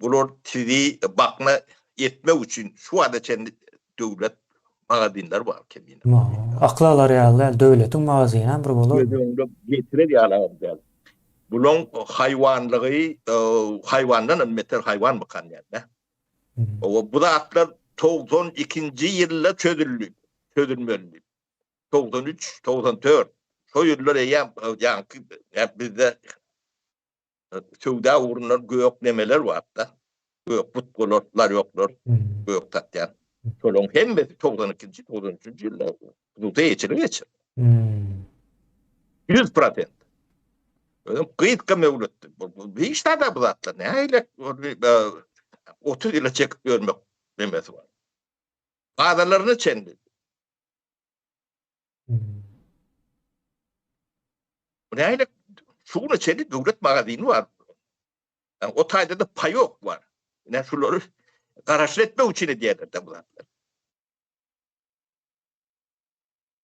Bular sizi bakma etmek üçin şu anda döwlet magazinler var kimine. Aklalar ýaly döwletiň magazynyna bir bolar. Getirir ýaly. Bulon hayvanlığı hayvandan meter hayvan bakan yani. O bu da atlar 92-nji ýylda çözülmeli. 93, 94. Şo ýyllar ýa bizde söwda urunlar göýök nemeler var da. Göýök butgullar ýoklar. Göýök tatýan. Şolong hemme 92-nji, 93-nji ýyllar. Bu da geçir. 100%. Gıyıtka mevlüttü. Hiç de bu zatlar. Näýle 30 ýyla çekip görmek demesi var. Adalarını çendi. Näýle şunu çendi döwlet magazini var. Yani o taýda da payok var. Yani şulary garaşly etmek üçin diýerler de bu zatlar.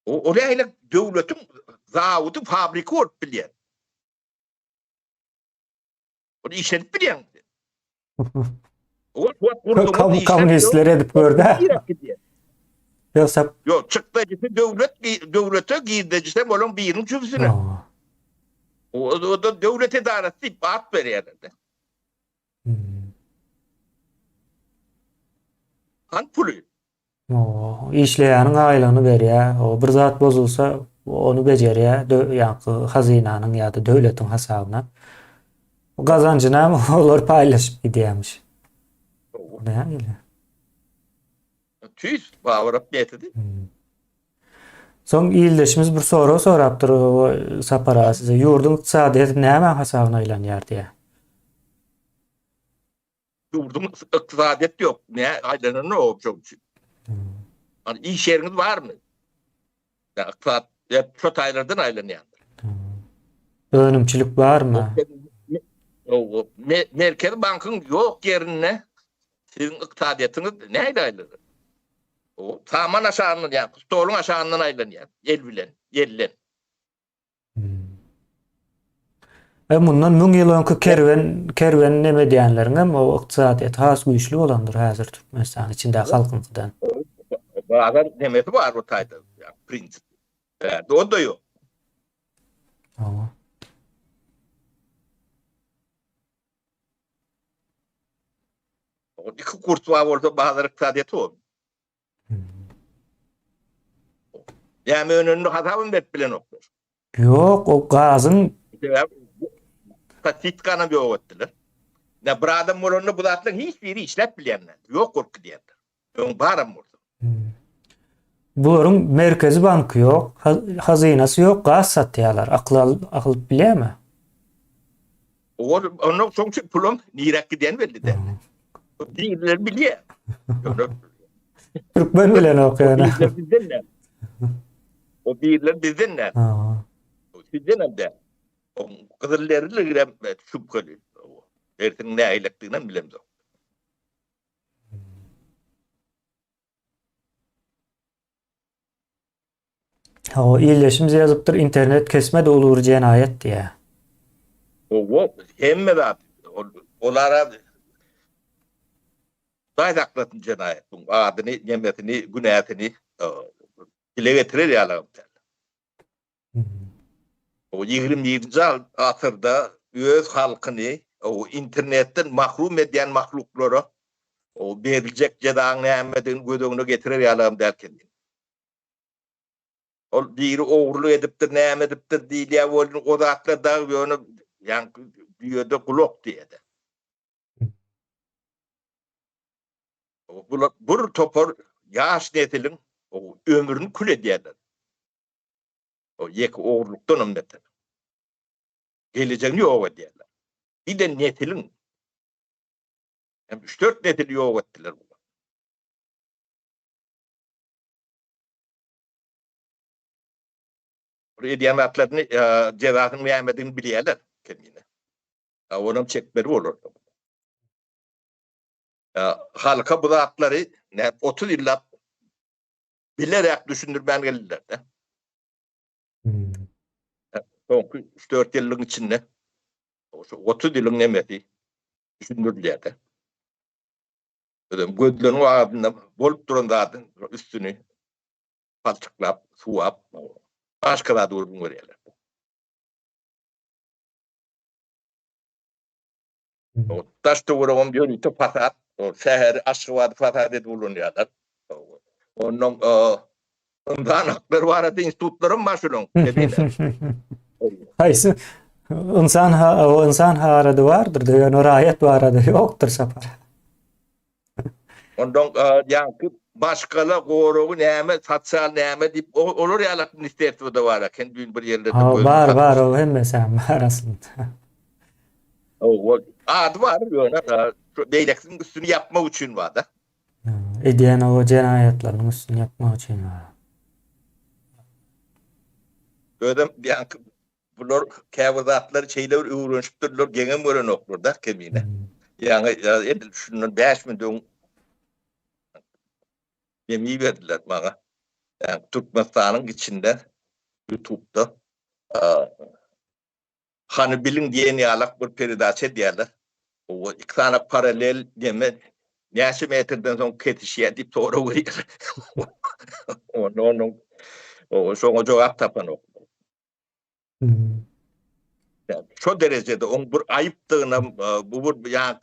O näýle döwletiň zawudy fabrika bolup bilýär. Onu işletip bilýän. Komünistler edip gördü. Yoksa yok çıktı devlete girdicisi olan birinin cüzüne. O da devlete dairesi ibat veriyordu. Han pulu. işleýäniň aýlygyny berýär. O bir zat bozulsa onu beceriye yani hazinanın ya da devletin hesabına o kazancına olur paylaşıp gidiyormuş. O Ne öyle? tüys bawarap betedi. Son iyildeşimiz bir soru soraptır o sapara size. Yurdun iktisadiyeti näme hasabına aýlanýar diye. Yurdum ykdysadyet yok. Ne aylanan o çok. Hani iş yeriniz var mı? Ya ykdysat çok aylardan aylanýar. Önümçilik barmy? Merkez bankın yok yerine sizin ykdysadyetiniz näde aylanır? O saman aşağının yani stolun aşağından aylanýar. El bilen, yellen. Mundan 1000 ýyl öňkü kerwen neme diýenleriň o ykdysadyet has güýçlü bolandyr häzir Türkmenistan içinde halkyndan. Bazen demesi var o tayda. Yani prinsip. Evet, o da yok. Ama O iki kurs var orada bazıları ykdysadyeti o. Yani önünü hasabın bet bilen oklar. Yok, o gazın Statistikana bir öwetdiler. Ne bir adam bolanyny bu zatlaryň hiç biri işlep bilýänler. Yok korku diýenler. Öň baram bolsa. buların merkezi bankı yok, hazinası yok, gaz satýarlar. Akıl bilýärmi? Onun soňçy pulum nirek diýen belli de. Diýerler bilýär. Türkmen bilen okuýan. Diýerler bizden ne? O diýerler bizden ne? Sizden hem de. O kızılderili girem şüpheli. Ertin ne aylakdygyny bilemdi. O iyleşimiz yazıptır, internet kesme de olur cenayet diye. O hemme de olara daýdaklatyn cenayet. Bu adyny, yemetini, günätini dile getirir ýalam. O 20-nji asyrda öz halkyny o internetden mahrum edýän mahluklara o beriljek jazanyň nämedigini gödöňüne getirir ýalam derken. Ol biri oğurluk edipdir, näme edipdir diýilýär bolýan o zatlar da ýöne ýani ýerde kulak diýdi. O bir topar ýaş netiliň o ömrüni kül edýärler. O ýek oğurlukdan ömretler. Geleceğini ýok edýärler. Bir de netiliň hem 3-4 netil ýok etdiler. Edýän zatlaryny jezasyny vermediğini bilýärler kendine. Onam çekberi olur. Halka bu zatlary 30 ýyllap bilerek düşündirmän geldiler de. Soňky 3-4 ýylyň içinde 30 ýylyň nemesi düşündirdiler de. Gözleriniň agynda bolup duran zatyn üstüni palçyklap, suwap, başka da urgun görýärler. O taşta vuran ýörüte fasat, o şäher aşgybady fasat edip ulanýarlar. Onuň ondan hakları var edi institutlarym var şunuň. Haýsy insan harady vardır diýen raýat barady ýokdur sapar. Ondan ýa-ni başgala gorugy näme, sosial näme diýip olur ýa-ni ministersiýede var eken bir ýerlerde. Var o hemmesi var aslında. O ad var ýöne beýleksin üstüni yapmak üçin var da. Edýän o jenaýatlaryň üstüni yapmak üçin var. Ödem ýa-ni bular käwadatlary çeýler öwrenşipdirler, geňem gören oklar da kemine. Ýa-ni edil şundan 5 milyon yemeği verdiler bana. Yani Türkmenistan'ın içinde YouTube'da hani bilin diye niyalak bir peridaçe diyorlar. O iki tane paralel deme neşe metreden sonra ketişiye deyip sonra vuruyor. O sonra cevap tapan o. Yani şu derecede onun bir ayıptığına bu bir yani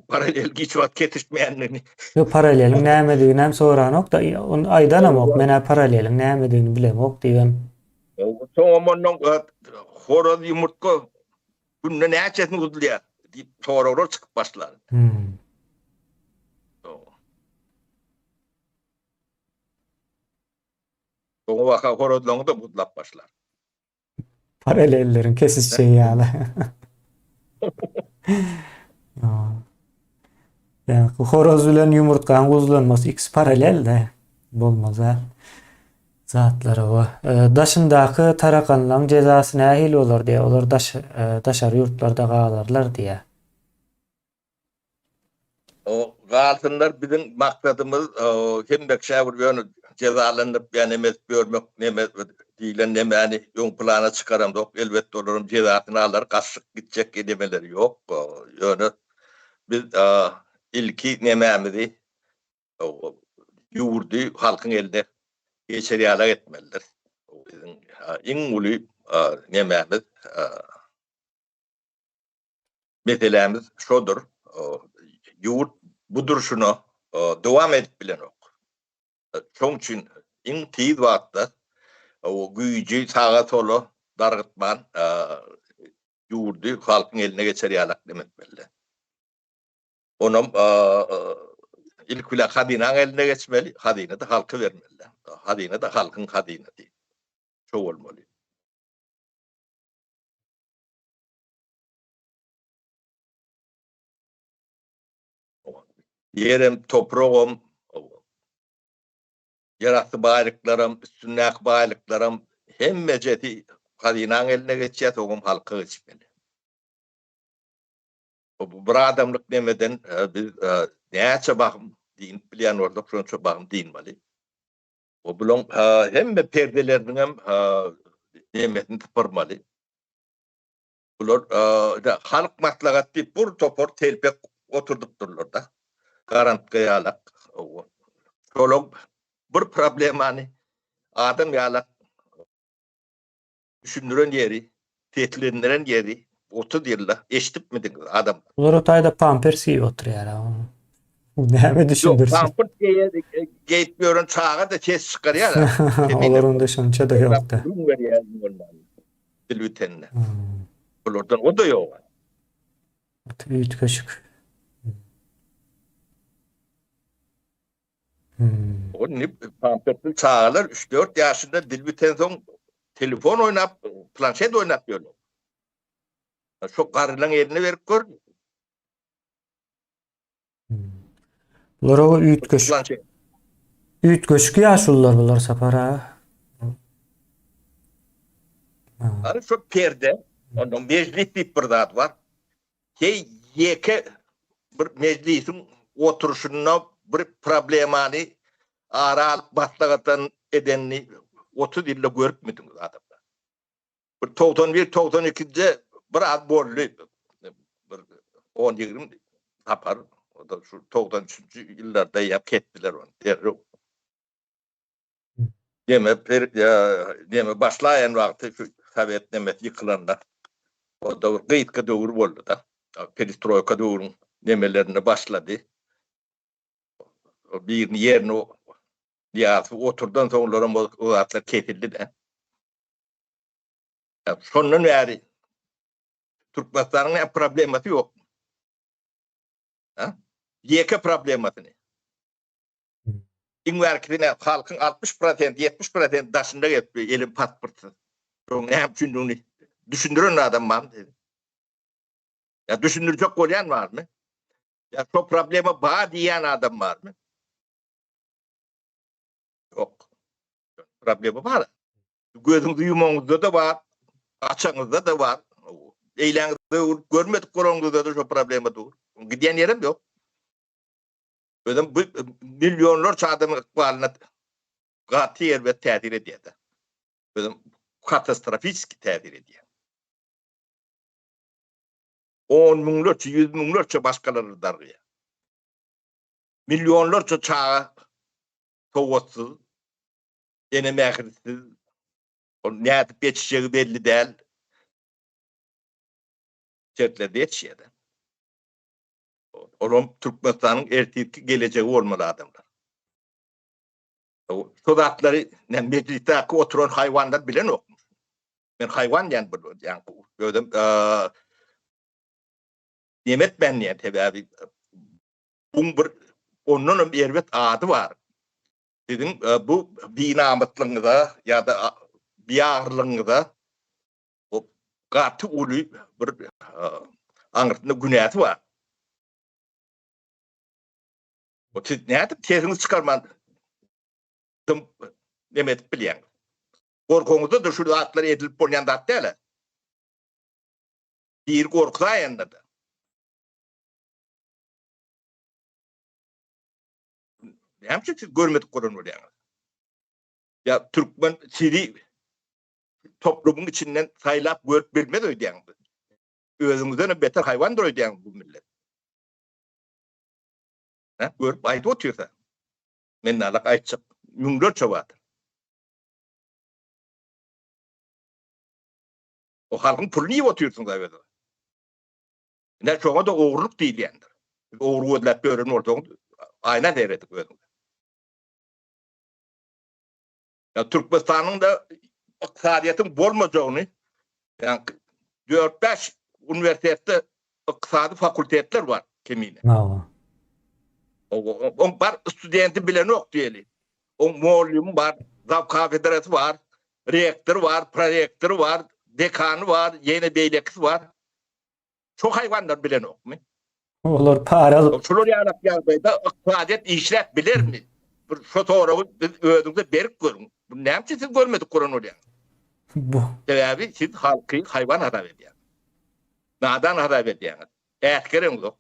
Paralel geçiyor ketişmeyenlerini. Yo paralelin näme hem soranok da onu aydanamok mene paralelin näme bilemok diýem. Soňamondan horoz yumurtka günde näçesini uzulýar diýip soraglar çykyp başlar. Hmm. Soňa waka horozlaryň da buzlap başlar. Paralellerin kesişeceği yani. Yani horoz bilen yumurtkan uzlanması ikisi paralel de bolmaz ha. Zatları o. Daşındaky tarakanlaryň jezasy nähil bolar diýe. Olar daşary ýurtlarda galarlar diýe. O galtynlar bizim maksadymız hemde şäwür ýöne cezalandyp ýani emes görmek neme diýilen nemeni ýön plana çykaramdyk. Elbetde olaryň cezasyny alar, gaçyk gitjek edemeleri ýok. Ýöne biz ilki nememizi ýurdy halkyň eline geçerýärlik etmelidir. O bizim iň uly nememiz meselemiz şodur. Ýurt bu durşuny dowam edip bilenok. Şoň üçin iň tiz wagtda o güýji saga sola dargytman ýurdy halkyň eline geçerýärlik demekmeli. Onam ilk bile hadynaň eline geçmeli, hadyny da halka bermeli. Hadyny da halkyň hadyny diýip. Şo bolmaly. Yerem, toprağım, yaratı baylıklarım, üstünlük baylıklarım hem meceti hadynaň eline geçýär, ogum halka geçmeli. Bu bir adamlyk demeden biz näçe bakym diýip bilýän orda şonça bakym diýilmeli. O bilen hemme perdeleriniň hem nemetini typyrmaly. Bular da halk maslahat diýip bir topor telpek oturdukdurlar da. Garant ýalak. Şolok bir problemany adam ýalak düşündiren ýeri, tetlendiren ýeri 30 ýylda eşitipmidiňiz adam? Olar o taýda pampers giýip oturýar. Näme Yok, düşündirsin? pampers giyip çağa da kes çıkarýar. Olaryň da şonça da ýok da. Dilbitenine. Bulardan o da ýok. Üýt köşük. O ne pampersli çağlar 3-4 ýaşynda dilbiten soň telefon oynap, planşet oynap ýörler. Şo garylaň eline berip gör. Bular o üýt köşük. Üýt köşük ýaşullar bular sapara. Ary şo perde, ondan meclis diýip bir zat bar. Hey ýeke bir meclisin oturuşuna bir problemany aral baslagatan edenni 30 ýylda görüpmidiňiz adamlar. Bir 91-92-nji bir az bolly bir 10-20 tapar. O da şu 93-nji ýyllarda ýap ketdiler onu. Deme başlayan wagty şu Sovet nemet ýykylanda o da gyýytka döwür boldy da. Perestroika döwrüň nemelerini başlady. O bir ýerine ýaty oturdan soňlara o zatlar kesildi de. Şondan bäri Türkmenistanyň problematy ýok. Ýeke problematyny. Iň wärkine halkyň 60%, 70% daşynda gepdi elim pasporty. Şoň näme üçin düşündiren adam bar dedi. Ya düşündirjek bolýan barmy? Ya şo problema bar diýen adam barmy? Yok. Problema bar. Gözüňizi yumaňyzda da bar, açaňyzda da bar. Eýleňizde görmedik goraňyzda da şo problema dur. Gidýän ýerim ýok. Özüm bu milyonlarca adamın ykbalyna gaty ýer we täsir edýär. Özüm katastrofik täsir edýär. 10 miňlerçe, 100 miňlerçe başgalary dargyýar. Milyonlarça çağa towatsız, ene mähirsiz, o nädip geçişegi belli däl. Çertlerde ýetişýär. Olam Türkmenistan'ın erteki geleceği olmalı adamlar. O sodatları ne mecliste oturan hayvanlar bilen yok. Ben hayvan yani gördüm. Nimet ben niye tabi abi. Bunun bir onun elbet adı var. Dedim bu binametlığında ya da biyarlığında o katı ulu bir anırtında günahı var. O siz ne yapıp tesiniz çıkarman demet bilen. Korkuğunuzda da şurada atları edilip bolyan da at değil. Bir korku ayında da. Ne yapacak siz görmedik korun oluyor. Ya Türkmen Siri toplumun içinden saylap görüp bilmez ödeyen. Özümüzden beter hayvandır ödeyen bu millet. Görüp ayıt otuyorsa. Men alak aytacak. Müngör çoğadır. O halkın pulunu iyi otuyorsun da böyle. Ne çoğuna da oğurluk değil yani. Oğru ödülep bir öğrenin ortamı ayna devredik böyle. Ya Türkmenistan'ın da iqtisadiyetin bolmayacağını yani 4-5 üniversitede iqtisadi fakültetler var kemine. No. On var studenti bilen yok diyeli. On muallim var, zaf kafedrası var, rektör var, prorektör var, dekanı var, yeni beylekisi var. Çok hayvanlar bilen yok mu? Olur para alıp Şular yarak yazmayda iqtisadiyet işlet bilir mi? Bir fotoğrafı önünüzde berip görün. Bu ne yapacak siz görmedik Kur'an oraya. bu. Sebebi siz halkı hayvan hadap ediyor. Nadan hadap ediyor. Etkerin yok.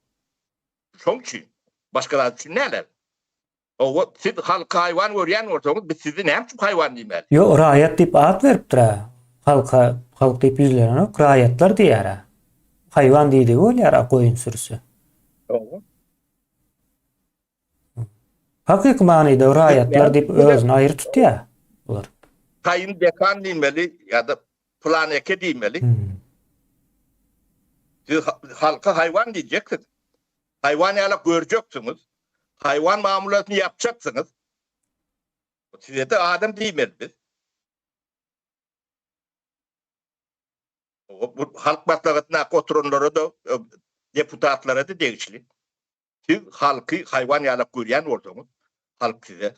Çok için. Başkalar için neler? O siz halkı hayvan görüyen ortamız biz sizi ne yapacak hayvan diyeyim ben. Yo rayet deyip ad verip dura. Halk deyip yüzlerine yok. Rayetler diyara. Hayvan deydi ol yara koyun sürüsü. Hakiki manada o rayetler deyip özünü ayrı tut ya. Olur. Sayın dekan değmeli ya da planeke değmeli. Siz halka hayvan diyeceksiniz. Hayvan yalık göreceksiniz. Hayvan mamulatını yapacaksınız. Size de adam değmelidir. Bu halk maslahatına oturanlara da deputatlara da değişli. Siz halkı hayvan yalık gören ortamı. Halk size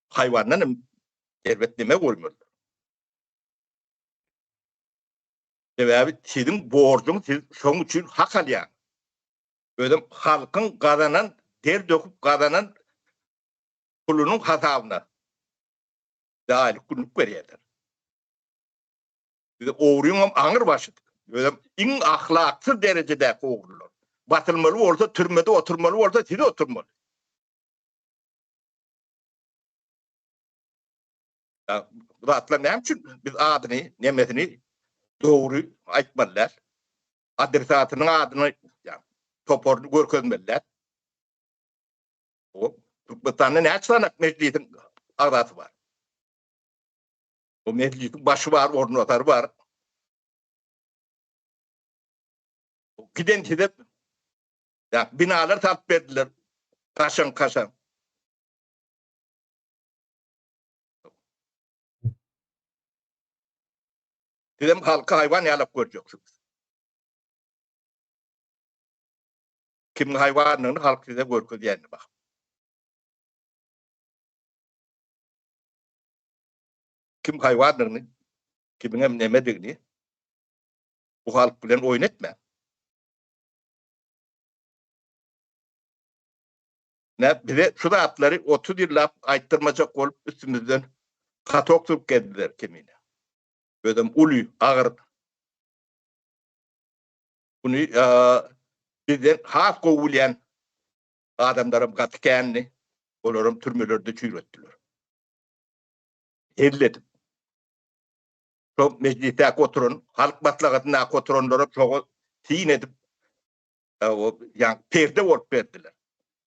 hayvanların elbet demek olmuyor. Sebebi sizin borcunuz siz şunun için hak alayan. Ödüm halkın kazanan, ter döküp kazanan pulunun hesabına dahil günlük veriyorlar. Oğruyum ağır başıdır. Ödüm en ahlaksız derecede oğurlular. Batılmalı olsa, türmede oturmalı olsa size oturmalı. Bu atlar ne için biz adını, nimetini doğru aytmalılar. Adresatının adını yani, toporunu görkezmeliler. O Türkmenistan'da ne açılanak meclisin adası var. O meclisin başı var, ornatarı var. O giden gidip yani binalar tarp verdiler. Kaşan. Dedim halka hayvan yalıp göreceksiniz. Kimin hayvanını halk size görkez yani bak. Kim hayvanını, kimin emnemediğini bu halk bilen oynatma. Ne bize şu da atları 30 yıl laf ayttırmacak olup üstümüzden katok tutup geldiler kimine. Böyle ulu, ağır. Bunu bizden hak kovulayan adamlarım katı kendini onların türmelerde çürüttüler. Elledim. Çok mecliste oturun, halk maslahatına oturanlara çok tin edip yani perde olup verdiler.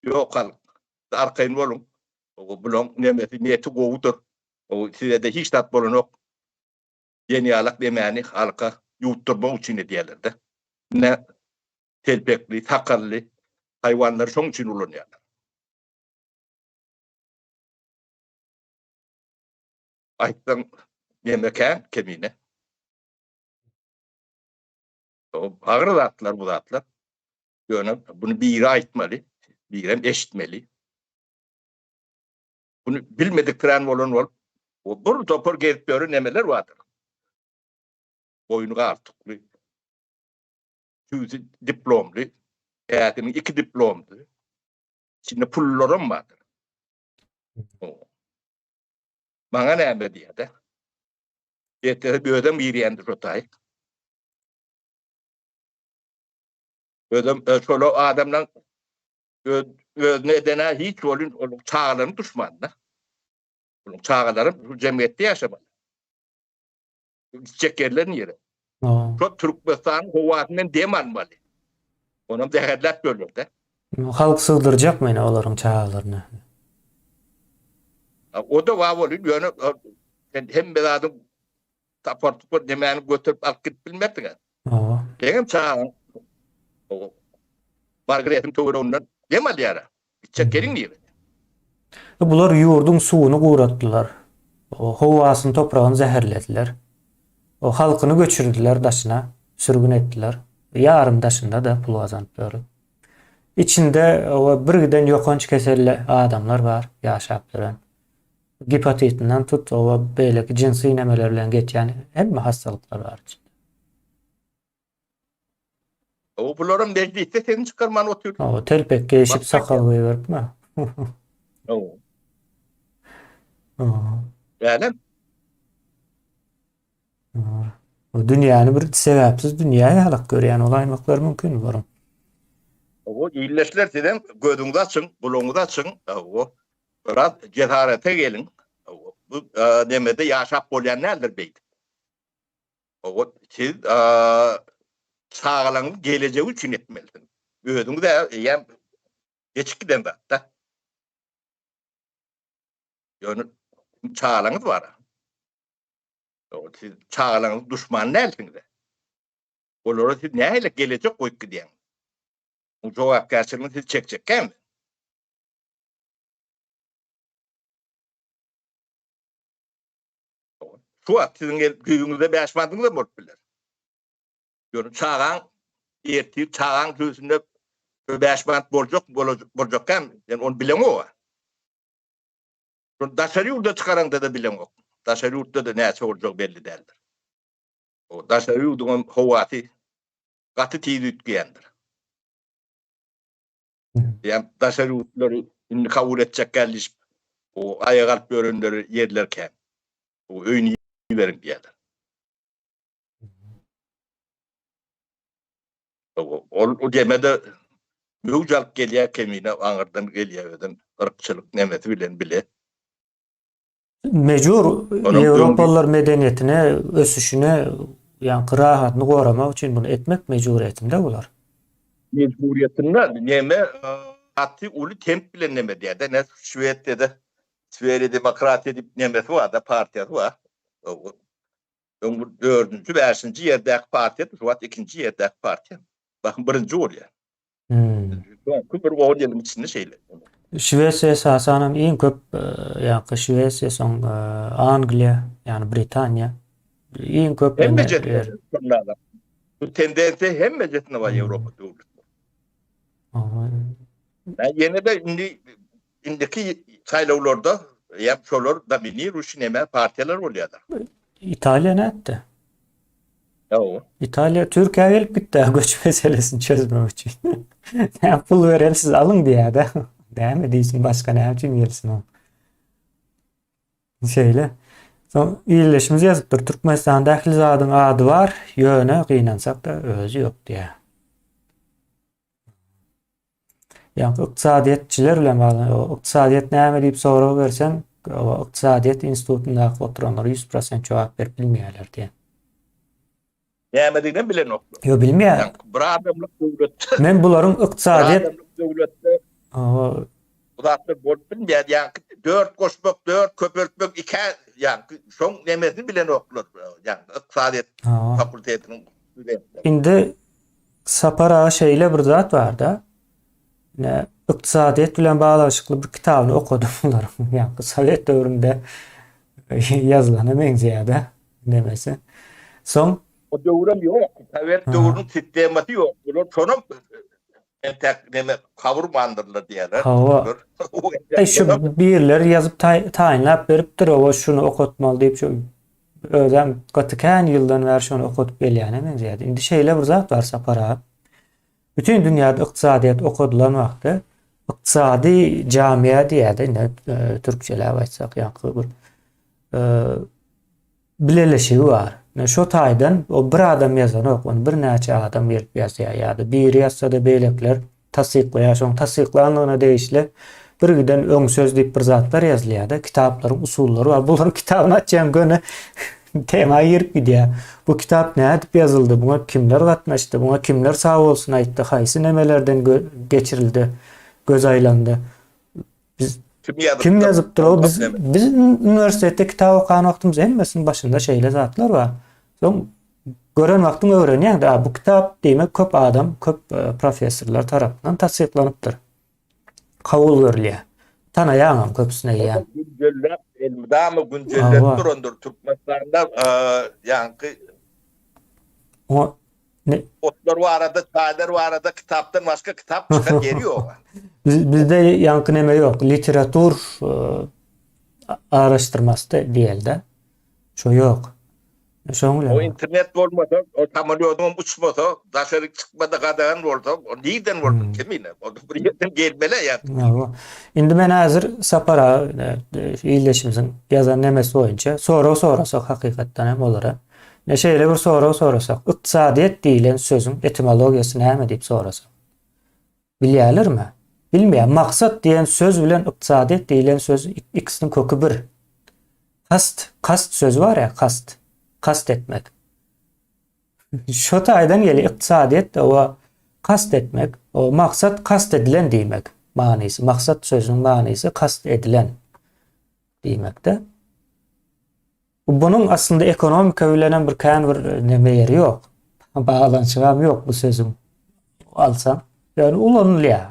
Yok halk, arkayın olun. O bulon niyeti kovudur. O size de hiç tat bulun yok. Yeni alak demeyeni halka yutturma için diyorlar da. Ne telpekli, takallı, hayvanlar şoň üçin ulanýar. Aýtsaň nemeken kemine. O agyr zatlar bu zatlar. Ýöne bunu biri aýtmaly, birem eşitmeli. Bunu bilmediklerin bolan bolup, o bir topar gelip görün nemeler vardır. Boynu artıklı, yüzü diplomlu, eğitinin 2 diplomlu, içinde pullarım vardır. Bana neme diye de. Yeter bir ödem bir yendir otay. Ödem şöyle adamdan nedene hiç olun çağların düşmanına. Bunun çağların cemiyette yaşamalı. Çekerlerin yeri. Çok Türkmenistan hovatından demanmalı. Onun değerler bölürde. Halk sığdıracak mı yine olaryň çağlarını? O da var oluyor. Yönü hem bir adam tapartıp demeni götürüp alıp gidip bilmedin. Benim çağın Margaret'in toğrağından demedi yara. Çekerin yeri. Bular ýurdun suwuny guratdylar. O howasyny, toprağyny zäherlediler. O halkyny göçürdiler daşyna, sürgün etdiler. Ýarym daşynda da pul gazanyp berdi. İçinde o birden ýokanç keselli adamlar bar, ýaşap duran. Gepatitinden tut, o beýleki jinsi nemeler bilen geçýän hemme hastalyklar bar. O bularım mecliste seni çıkarman otur. O telpek geçip sakal goýup mi? O. O. Yani O dünýäni bir sebäpsiz dünýäye halak görýän olaýmaklar mümkin borum. o iyileşler dedim gözüňde açın, buluňyňda açın. O biraz cesarete gelin. O bu demede ýaşap bolýan nädir beýdi. O siz sağlaňyz geleceği üçin etmelisin. Özüňde ýa geçikden da. Ýöne çağlaňyz bar. O siz çağlaňyz düşman näsiňde. Olara siz näle gelecek goýup gidýän. O jogapkärçiligiňi siz çekjekkämi? Şu wagt siziň güýüňizde bäşmandyňyz bolup biler. Ýöne çağaň ertir çağaň gözünde bäşmand boljakam, ýani onu bilen o. Şonu daşary ýurda çykaranda da bilen o. Daşary ýurda da näçe boljak belli däldir. O daşary ýurduň howaty gaty tiýdi ütgendir. Ýani daşary ýurtlary indi kabul etjek gelýär. O aýag alyp görünleri ýerlerken o öýüni berin diýerler. O demede müjdalyk gelýär kemine aňyrdan gelýär öden ırkçylyk nemeti bilen bile. Mejbur Ýewropalılar medeniýetine, ösüşine, ýani kırahatyny goramak üçin bunu etmek mejburiýetinde bolar. Mecburiyetinde neme atı ulu temp bilen neme diýär. Ne Şwediýede Swediýa Demokratiýa diýip nemesi var da partiýa var. O 4-nji, 5-nji ýerdäki partiýa, şu wagt 2-nji ýerdäki partiýa. Bakın 1-nji bolýar. Bir wagtyň içinde şeýle. Şwesiýa esasanam iň köp ýa-ni Şwesiýa soň Angliýa, ýani Britaniýa iň köp Hemme jetler. Bu tendensiýa hemme jetine var Ýewropa döwletleri. Ýene de indiki saýlawlarda ýa şolar da bini Russiýa partiýalar bolýarlar. İtalya näetdi? Ýa-o. İtalya Türkiýe gelip gitdi göç meselesini çözmek üçin. Näme pul berel siz alyň diýär-de. Näme diýsin başga näme üçin gelsin o. Şeýle. Soň ýerleşimiz ýazypdyr. Türkmenistan dähli zadyň ady bar, ýöne gynansak da özü ýok diýär. Ýani ykdysadyýetçiler bilen bagly, o ykdysadyýet näme diýip sorag bersen, o ykdysadyýet institutundaky oturanlar 100% jogap berip bilmeýärler diýär. Näme diýen bilen ok. Yo bilmeýär. Bir adamlyk döwlet. Men bularyň ykdysadyýet Döwletde uzatlyp bolup bilmeýär. Ýani 4 goşmak, 4 köpeltmek 2 ýani şoň nemesini bilen oklar. Ýani ykdysadyýet fakultetiniň. Indi sapara şeýle bir zat bar da. Ne, iktisadiyet bilen bağlaşıklı bir kitabını okudum bunların. Yani Sovet dövründe yazılan en ziyade demesi. Son O dövrüm yok. Sovet ha, dövrünün sistemati yok. Bunun sonum entek neme kavurmandırlar diyorlar. hava O entek sonum. şu birileri yazıp tayinlap veripdir o şunu okutmalı deyip şu ödem katıken yıldan versiyonu okutup gelýän en ziyade. Indi şeýle bir zat var sapara. Bütün dünyada iktisadiyet okudulan vakti iktisadi camia diýär Türkçelä aýtsak ýa-ni bir bileleşigi var. Şo taýdan o bir adam ýazan okun, bir näçe adam berip ýazýar ýa-da biri ýazsa-da beýlekler tasdikleýär, şoň tasdiklanlygyna değişli bir giden öň söz diýip bir zatlar ýazylýar-da, kitaplaryň usullary var. Bular kitabyny açýan göni tema ýerip gidýär. Bu kitap näde ýazyldy? Buňa kimler gatnaşdy? Buňa kimler sag bolsun aýtdy? Haýsy nemelerden geçirildi? Göz aýlandy. Biz kim ýazypdyr o? Biz üniversitede kitap okan wagtymyz hemmesinin başında şeýle zatlar bar. Soň gören wagtym öwrenýär da bu kitap diýmek köp adam, köp professorlar tarapyndan tasdiklanypdyr. Kabul görilýär. Tanaýaňam köpsine ýa. Güncellep, elmidamı güncellep durandır Türkmenistan'da yankı O ne otlar var arada, çaylar var arada, kitaptan başka kitap çıkan yeri yok. bizde yankı neme yok. Literatur araştırması da diýildi. Şo yok. Şoň O bilen. internet olmasa, o samolyotun uçmasa, dışarı çıkmada kadağın olsa, o neyden oldu kimine? O da bir yerden gelmeli ya. Ýa, indi men häzir sapara ýyleşimizin ýazan nemesi boýunça sorasak hakykatdan hem olara. Ne şeýle bir sorasak, iktisadiyet diýilen sözüň etimologiýasy näme diýip sorasak. Bilýärlermi? Bilmeýär. Maksat diýen söz bilen iktisadiyet diýilen söz ikisiniň kökü bir. Kast sözü var ya, kast etmek. Şo taýdan geli iktisadiyet de o kast etmek, o maksat kast edilen diýmek manysy. Maksat sözüniň manysy kast edilen diýmekde. Bunun aslında ekonomika bilen bir kän bir neme ýeri ýok. Bağlanşygam ýok bu sözüm. Alsam, yani ulanylýar.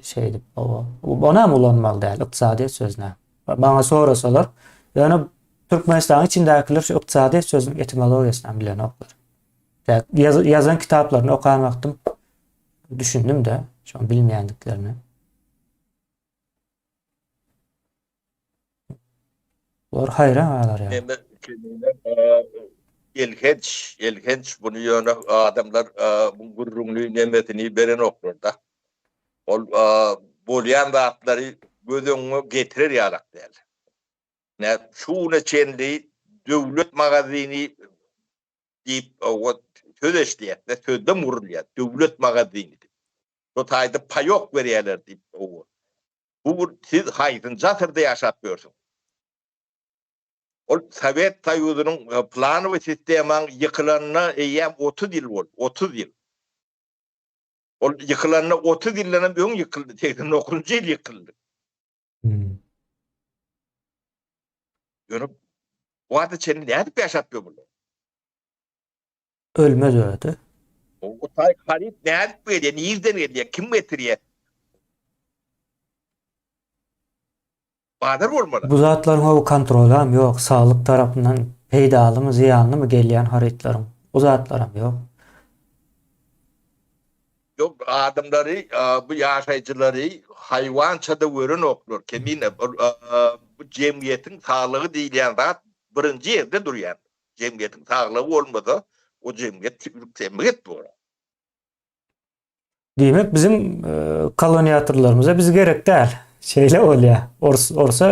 Şeydi o. Ona mı ulanmaly däl iktisadiyet sözüne? Bana sorasalar, yani Türkmenistan içindekiler şu iktisadiyet sözünün etimologiýasyny bilen oklar. Yazan kitaplarını okan wagtym düşündüm de, şu an bilmeýändiklerini. Olar hayran alar ya. Elhenç bunu yöne adamlar bu gurrunluğu nemetini beren oklar da. Ol bolyan zatları gözüňe getirir ýalak däl. Ne şuna çenli döwlet magazini diýip o söz eşdiýär, sözde murulýar. Döwlet magazini. O taýda payok berýärler diýip o. Bu siz haýsynca asyrda ýaşap görsiň. O Sovet Soýuzynyň plany we sistemaň ýykylanyna eýem 30 ýyl boldy. 30 ýyl. O ýykylanyna 30 ýyldan öň ýykyldy. 89-njy ýyl ýykyldy. Görüp wagty çenli näde ýaşap görmeli? Ölmez öýdi. O taý harit näde berýär? Nirden gelýär? Kim getirýär? Badar bolmaly. Bu zatlaryň o kontroly hem ýok. Sağlyk tarapyndan peýdalymı, ziýanlymy gelýän haritlaryň. O zatlarym ýok. Yok adamları bu yaşayıcıları hayvança da görün oklar. Kemine bu cemiyetin sağlığı diýilýän zat birinji ýerde durýar. Cemiyetin sağlığı olmasa o cemiyet cemiyet bu. Demek bizim koloniýatorlarymyza biz gerek däl. Şeýle bolýar. Orsa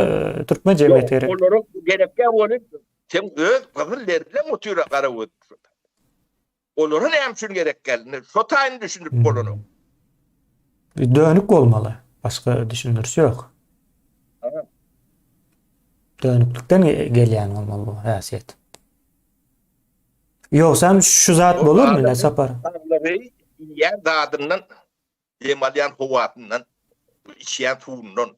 Türkmen cemiyeti gerek. Olarak gerekli olup sen öz fazillerle mutuyla garap ötür. Olara näme üçin gerek geldi? Şo taýyny düşünüp bolany. Dönük bolmaly. Başka düşündürüş ýok. Dönüklükden gelýän bolmaly bu häsiýet. Ýoksa şu zat bolurmy ne sapar? Ýer dadyndan demalýan howatyndan içýän suwundan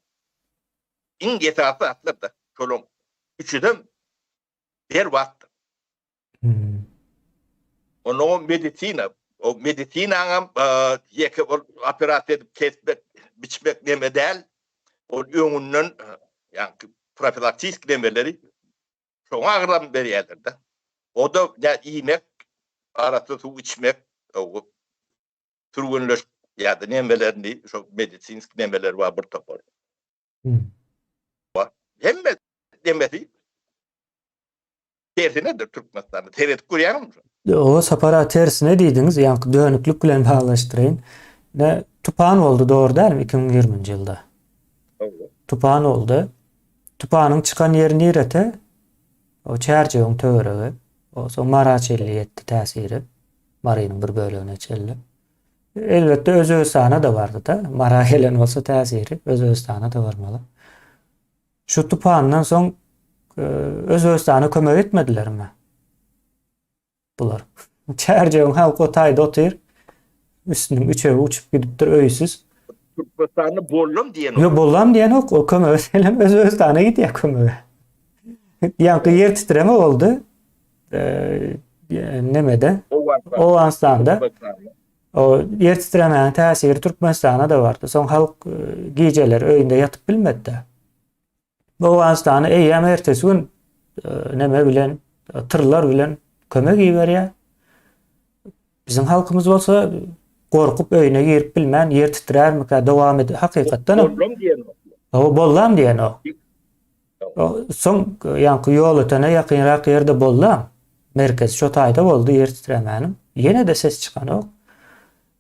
ingetapy atlarda şolum üçüden bir wagt. Onu medisina o medisinanyň ýeke operat edip kesmek, biçmek deme däl. O öňünden ýani profilaktik demeleri şoňa agyram berýärler. O da ya iýmek, arasy suw içmek, o turgunlaş ýa-da nemelerini, şo medisinsk nemeler bar bir topar. Hemme demesi tersinedir Türkmenistan'da. Teret görýärmi? O sapara tersine diýdiňiz, ýani dönüklük bilen bağlaşdyrayın. Ne tupan oldu doğru değil mi 2020 ýylda? Tupan oldu. Tupanyň çykan ýerini ýerete o çärçegiň töweregi, o soň mara çelli etdi täsiri. Marynyň bir bölegine çelli. Elbetde Özbegistana da bardy da. Mara gelen bolsa täsiri Özbegistana da barmaly. Şu tupandan soň Özbegistana kömek etmedilermi? Bular. Çärçegiň halky taýda otyr. Üstüniň üçe uçup gidipdir öýsüz. Türkmenistan'da bollum diýen. Yo bollam diýen ok, o kömek elem Özbegistana gidýär kömek. Ýa-ni yer titreme oldu. Nemede? Owganistanda. O yer titremenin täsiri Türkmenistana da bardy. Soň halk gijeler öýünde ýatyp bilmedi. Owganistana eýem ertesi gün neme bilen, tırlar bilen kömek ýiberýär. Bizim halkymyz bolsa gorkup öýüne girip bilmän yer titrärmika dowam edip hakykatdan Bollum diýen. o bollam diýen o. Soň ýa-ni ýol ötene ýakynrak ýerde bollam. Merkez şo taýda boldy yer titremänim. Ýene de ses çykan ok.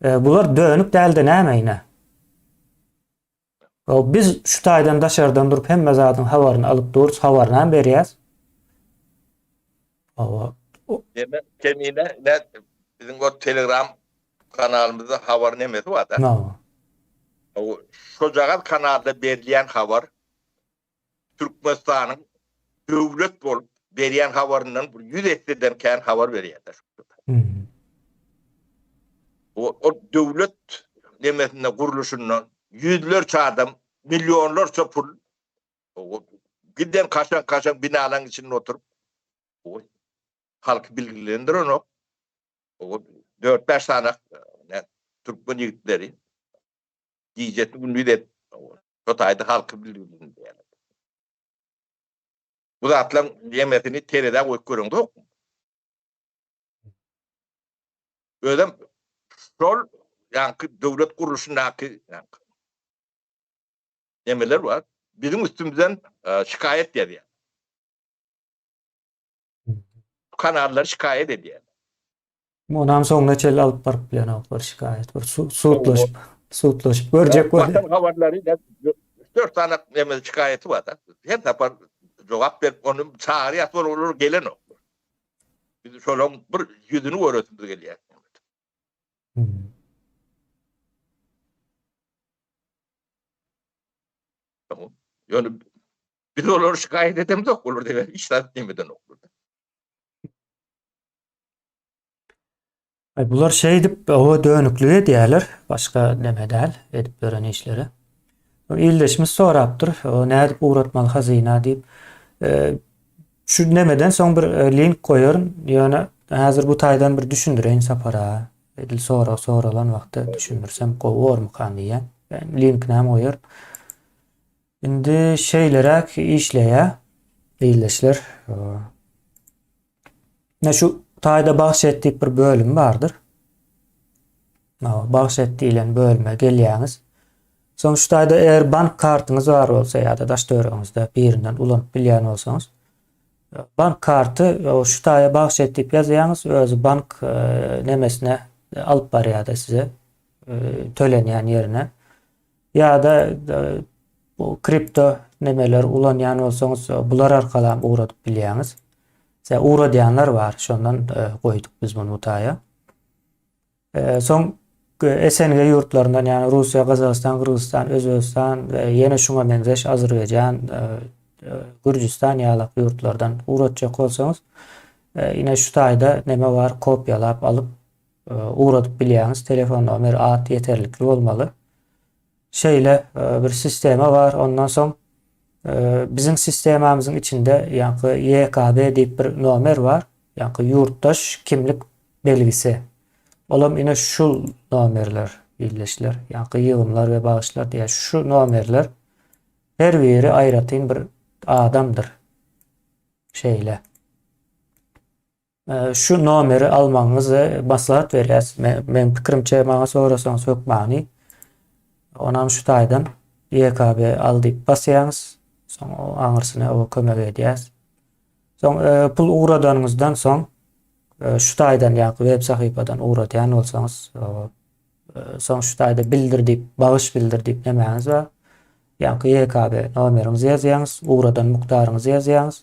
Bular dönüp däldi näme? O biz şu taýdan daşardan durup hemme zadyň habaryny alyp durus, habarynam berýäs. Deme kemine ne bizim o Telegram kanalımızda habar nemesi var da. No. O Şojagat kanalda berilýän habar Türkmenistanyň döwlet bolup berýän habaryndan 100 etden kän habar berýärler. O döwlet nemesinde guruluşundan yüzlerçe adam, milyonlarca pul o giden kaçan binaların içinde oturup o halkı bilgilendiren o 4-5 tane Türkmen yigitleri diyecekti bunu de o tayda halkı bilgilendiren. Bu da atlan yemesini tereden koyup göründü. Öyle sol yani devlet kuruluşundaki yemeler var. Bizim üstümüzden şikayet ediyor. Kanallar şikayet ediyor. Ondan soňra çel alyp baryp bilen oklar şikayet bir suutlaşyp görjek var. Haberleri de 4 tane yemeler şikayeti var da. Her tapar cevap verip onu çağırýar olur gelen o. Biz şolum bir yüzünü öğretip gelýär. Tamam. Yani biz onları şikayet edemiz yok olur diye işler demeden olur. Bular şey edip o dönüklüğe diýerler, başka neme däl edip beren işleri. İldeşimiz sorapdyr, o nädip uğratmaly hazyna diýip şu nemeden soň bir link koýaryn, ýöne häzir bu taýdan bir düşündireň sapara. Edil soralan wagtda düşünürsem gowormykan diýen. Ben link näme goýar. Indi şeylerek işleýär, ildeşler. Ne şu taýda bahşetdik bir bölüm bardyr. Bahşetdilen bölüme gelýäňiz. Soň şu taýda eger bank kartyňyz bar bolsa ýa-da daş döreňizde birinden ulanyp bilýän bolsaňyz, bank karty o şu taýa bahşetdik ýazýaňyz, özü bank nemesine alyp barýar size tölenýän ýerine. Ýa-da bu kripto nemeler ulanýan bolsaňyz bular arkaly uğradyp bilýäňiz. Uğradýanlar bar, şondan goýduk biz bunu taýa. Soň SNG ýurtlaryndan ýani Russiýa, Gazakystan, Kyrgyzstan, Özbegistan we ýene şoňa benzeş Azerbaýjan, Gürjistan ýaly ýurtlardan uğratjak bolsaňyz, ýene şu taýda neme bar, kopýalap alyp uğradyp bilýäňiz. Telefon nomeri, ad ýeterlikli bolmaly. Şeýle bir sistema bar. Ondan soň bizim sistemamyzyň içinde ýa-ni YKB diýip bir nomer bar. Ýa-ni ýurtdaş kimlik belgisi. Olam ine şu nomerler birleşler. Yani yığımlar ve bağışlar diye şu nomerler her biri ayrıtın bir adamdır. Şeyle. Şu nomeri almanızı maslahat verýäs. Men pikirimçe maňa sorasaňyz hökmany. Onam şu taýdan YKB al diýip basýaňyz. Soň aňyrsyna o kömek edýäs. Soň pul uğradanyňyzdan soň şu taýdan ýa web sahypadan uğradýan bolsaňyz, soň şu taýda bildir diýip, bagyş bildir diýip nämäňiz bar? Ýa-ni YKB nomeriňizi ýazýaňyz, uğradan mukdaryňyzy ýazýaňyz.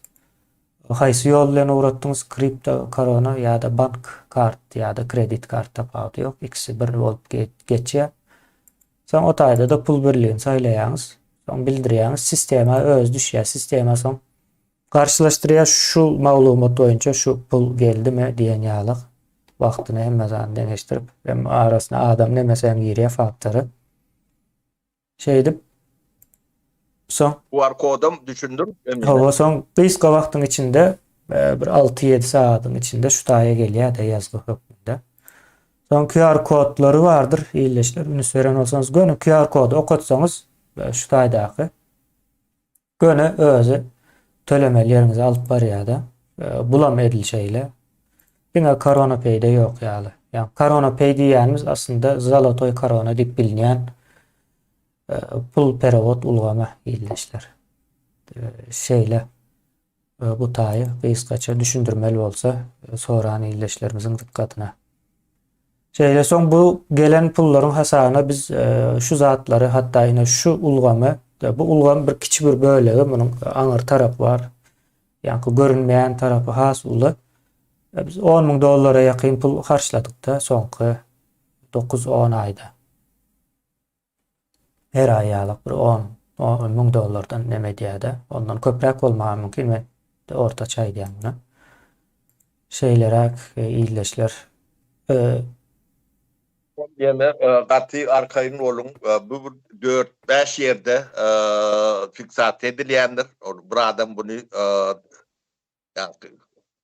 Haýsy ýol bilen uğratdyňyz, kripto, korona ýa-da bank kart ýa-da kredit kart tapawdy ýok. İkisi bir bolup geçýär. Soň o taýda da pul birligini saýlaýaňyz. Soň bildirýäňiz, sistema öz düşýär. Sistema soň karşılaştırýar şu maglumat boýunça şu pul geldimi diýen ýalyk. Wagtyny hemme zany deňeşdirip, hem arasyna adam nemesem girýär faktory. Şey dip soň QR kodum düşündüm. hava soň kıska wagtyň içinde bir 6-7 saatyň içinde şu taýa gelýär-de ýazgy hökmünde. Soň QR kodlary bardyr, ýyleşler. Bunu söýren bolsaňyz, göni QR kodu okutsaňyz şu taýdaky göni özü tölemeleriňizi alyp barýar-da. Bulam edilşeýle. Diňe Corona Pay'de ýok ýaly. Yani Corona Pay diýýänimiz aslında Zalotoy Corona diýip bilinýän pul perewod ulgama ýyleşler. Şeyle bu taýy gysgaça düşündirmeli bolsa soran ýyleşlerimiziň dikkatyna. Şeyle soň bu gelen pullaryň hasabyna biz şu zatlary hatda ine şu ulgamy, bu ulgam bir kiçik bir bölegi, munyň aňyr tarapy bar. Yani görünmeyen tarapy has uly. Biz $10,000 ýakyn pul harçladyk-da soňky 9-10 aýda. Her ay ýalyk bir $10,000 näme diýär-de. Ondan köprek bolmagy mümkin. Men de ortaça aýdýan buna. Şeylerek ýyleşler. Yeme gaty arkaýyn olun bu 4-5 ýerde fiksat edilýändir. Bir adam bunu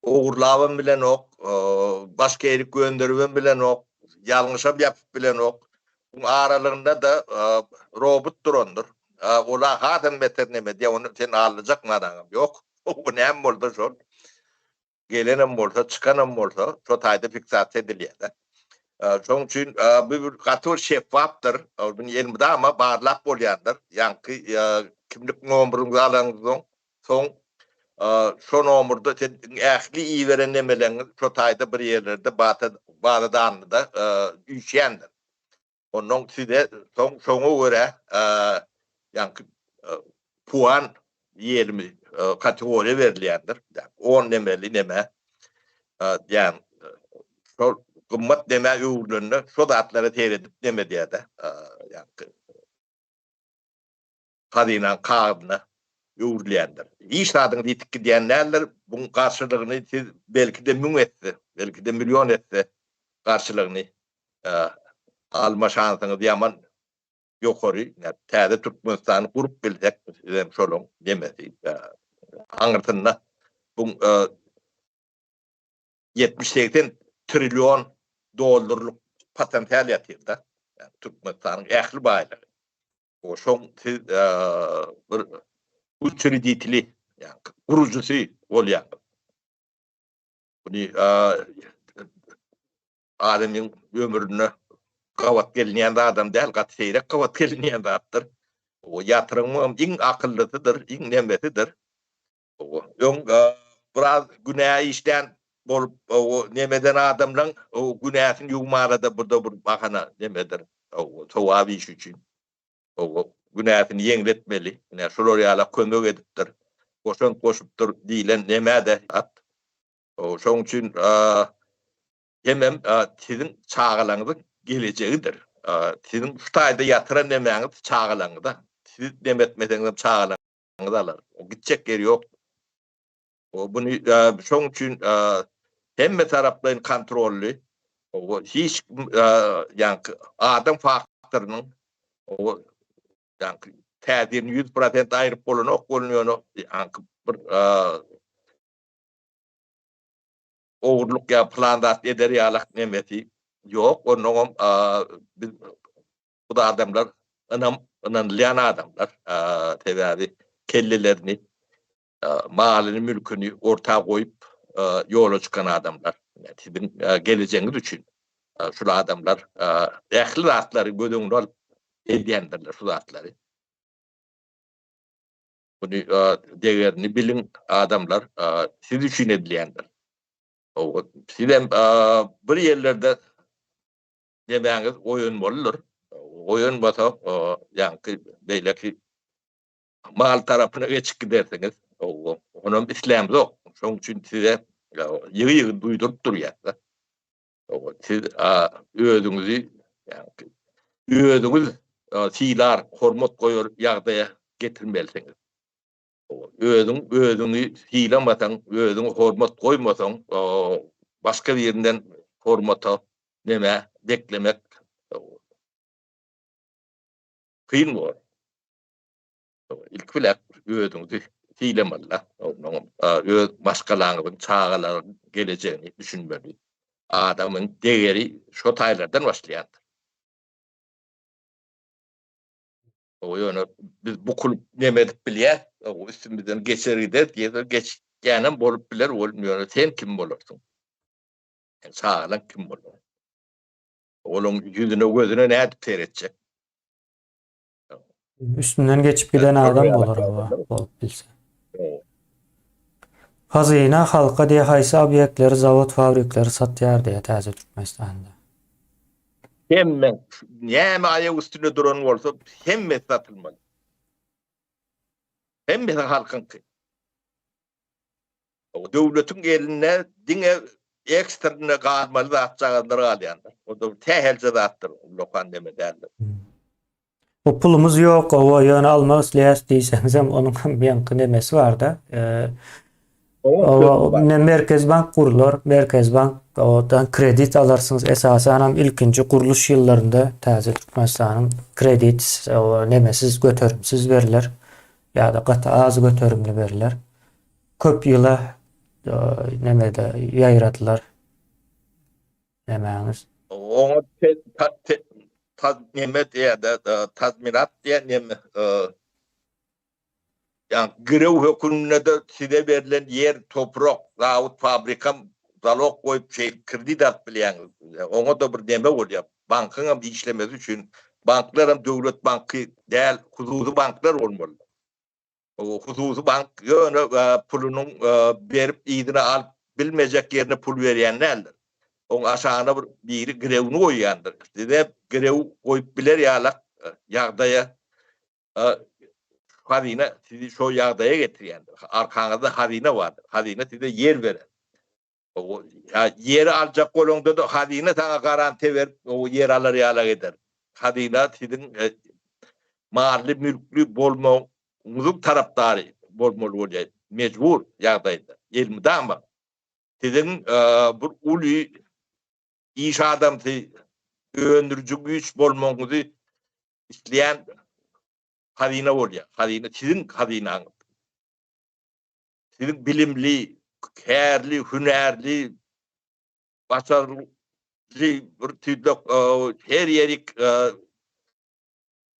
oğurlawan bilen ok, başka ýere gönderýän bilen ok, ýalňyşa ýapyp bilen ok. Bu aralygynda da robot durandyr. Ola hadan beter näme diýär, onu sen alacak madaňam ýok. Bu näme boldy şol? Gelenem bolsa, çıkanam bolsa, şo taýda fiksat edilýär. Şoň üçin bu gaty şeffafdyr. Bunu ýelmide ama barlap bolýandyr. Ýa-ni kimlik nomeryňyzy alaňyz soň şo nomurda ähli iýeren nemeleňiz şo taýda bir ýerlerde badadanlyda üýşýändir. Onuň size şoňa görä ýa-ni puan ýermi kategoriýa berilýändir. 10 nemeli neme ýa-ni şol gymmat neme öwründe şo zatlara teredip neme diýär-de. Ýa-ni kadynan kagyna öwrülýändir. İş adyny diýdik diýenler buň garşylygyny siz belki de müň etse, belki de milyon etse garşylygyny alma şansyňyz ýaman ýokary. Täze Türkmenistany gurup bilsek, şolong demesi. Aňyrtynda buň 70-80 trilyon dollarlyk potensial ýatyr-da. Türkmenistanyň ähli baýlygy. O şoň siz bir uçriditli, yani kurucusu bolýar. Bunu adamın ömrüne kawat gelýän adam däl, gatseýrek kawat gelýän zatdyr. O ýatyrymyň iň akyllysydyr, iň nemesidir. O biraz günah işden bolup o nemeden adamlaň o günäsini ýuwmarada burada bir bahana nemedir. O towaby iş üçin. O günäsini ýeňletmeli. Ine şolar ýala kömek edipdir. Koşup dur diýilen nämede at. O şoň üçin hemem siziň çağalaňyzyň gelecegidir. Siziň şu taýda ýatyran nemäňiz çağalaňyda. Siz demetmeseňiz çağalaňyz alar. O gitjek ýeri ýok. O bunu şoň üçin hemme taraplaryň kontrolli. O hiç ýa-ni adam faktorynyň o ýa-ni täzirini 100% aýryp bolanok bolunýar. Bir oğurluk ya plandat eder ýalak nemeti yok, onun bu da adamlar inanlayan adamlar. Tabii kellelerini, malını, mülkünü ortaya koyup yola çıkan adamlar. Yani sizin geleceğiniz için şu adamlar ehli rahatları gödüğünü ediyendirler şu rahatları. Bunu değerini bilin adamlar siz için edilendir. Sizden bir yerlerde demeğiniz oyun olur. Oyun basa yani belki mal tarafına geçip giderseniz onun İslam yok. Onun için size yığı yığı duydurup duruyor. Siz özünüzü yani özünüz silar hormat koyur yağdaya getirmelisiniz. Özünü hilamatan, özünü hormat koymasan başka bir yerinden hormata neme beklemek kıyın var. İlk bilek özünüzü hilamalla. Öz başkalarının çağaların geleceğini düşünmeli. Adamın değeri şu taylardan başlayandır. O yönü biz bu kulüp nemedik bilye, o üstümüzden geçeride diye geç yani bolup biler olmuyor. Sen kim olursun? Yani sağlan kim olur? Onun yüzüne gözüne ne seyredecek? Üstünden geçip giden adam olur o. Olup bilse. Hazine halka diye haysi obyektleri, zavod, fabrikleri satýar diye täze Türkmenistanda. Hemen näme ayak üstüne duran olsa hemme satılmalı. Hemme halkın. O devletin eline dine ekstrine kalmalı da atacağınları alyanlar. O da tehelse de attır. Lokan deme derler. O pulumuz yok, o yönü almak diýseniz hem onun bir yankı demesi var da. Ne Merkez Bank kurulur. Merkez Bank odan kredit alarsınız. Esasen hem ilkinci kuruluş yıllarında täze Türkmenistan'ın kredit nemesiz götürümsiz veriler. Ya da gata az götürümlü veriler. Köp yıla nemede yayradılar. Nemeğiniz. Ona tazminat ya da tazminat diye neme yani grev hükümüne de size verilen yer, toprak, zavut, fabrikam, zalog koyup kredi de bilen. Ona da bir deme oluyor. Bankın hem işlemesi için banklar hem devlet bankı değil, hususi banklar olmalı. O hususi bank yönü pulunun verip idine alıp bilmeyecek yerine pul veriyenlerdir. Onun aşağına biri grevini koyandır. Size grev koyup biler yağlak yağdaya hazine sizi şu yağdaya getiriyendir. Arkanızda hazine vardır. Hazine size yer verir. O yeri alacak olunda da hazine sana garanti ver. O yer alır yağlak eder. Hazine sizin mahalli mülklü bolmağınızın taraftarı bolmalı olacak. Mecbur yağdaydı. Elmide ama sizin bu ulu iş adamı öndürücü güç bolmağınızı isteyen hazine oluyor. Hazine sizin hazineniz. Sizin bilimli, kârli, hünerli, başarılı bir tüydük her yerik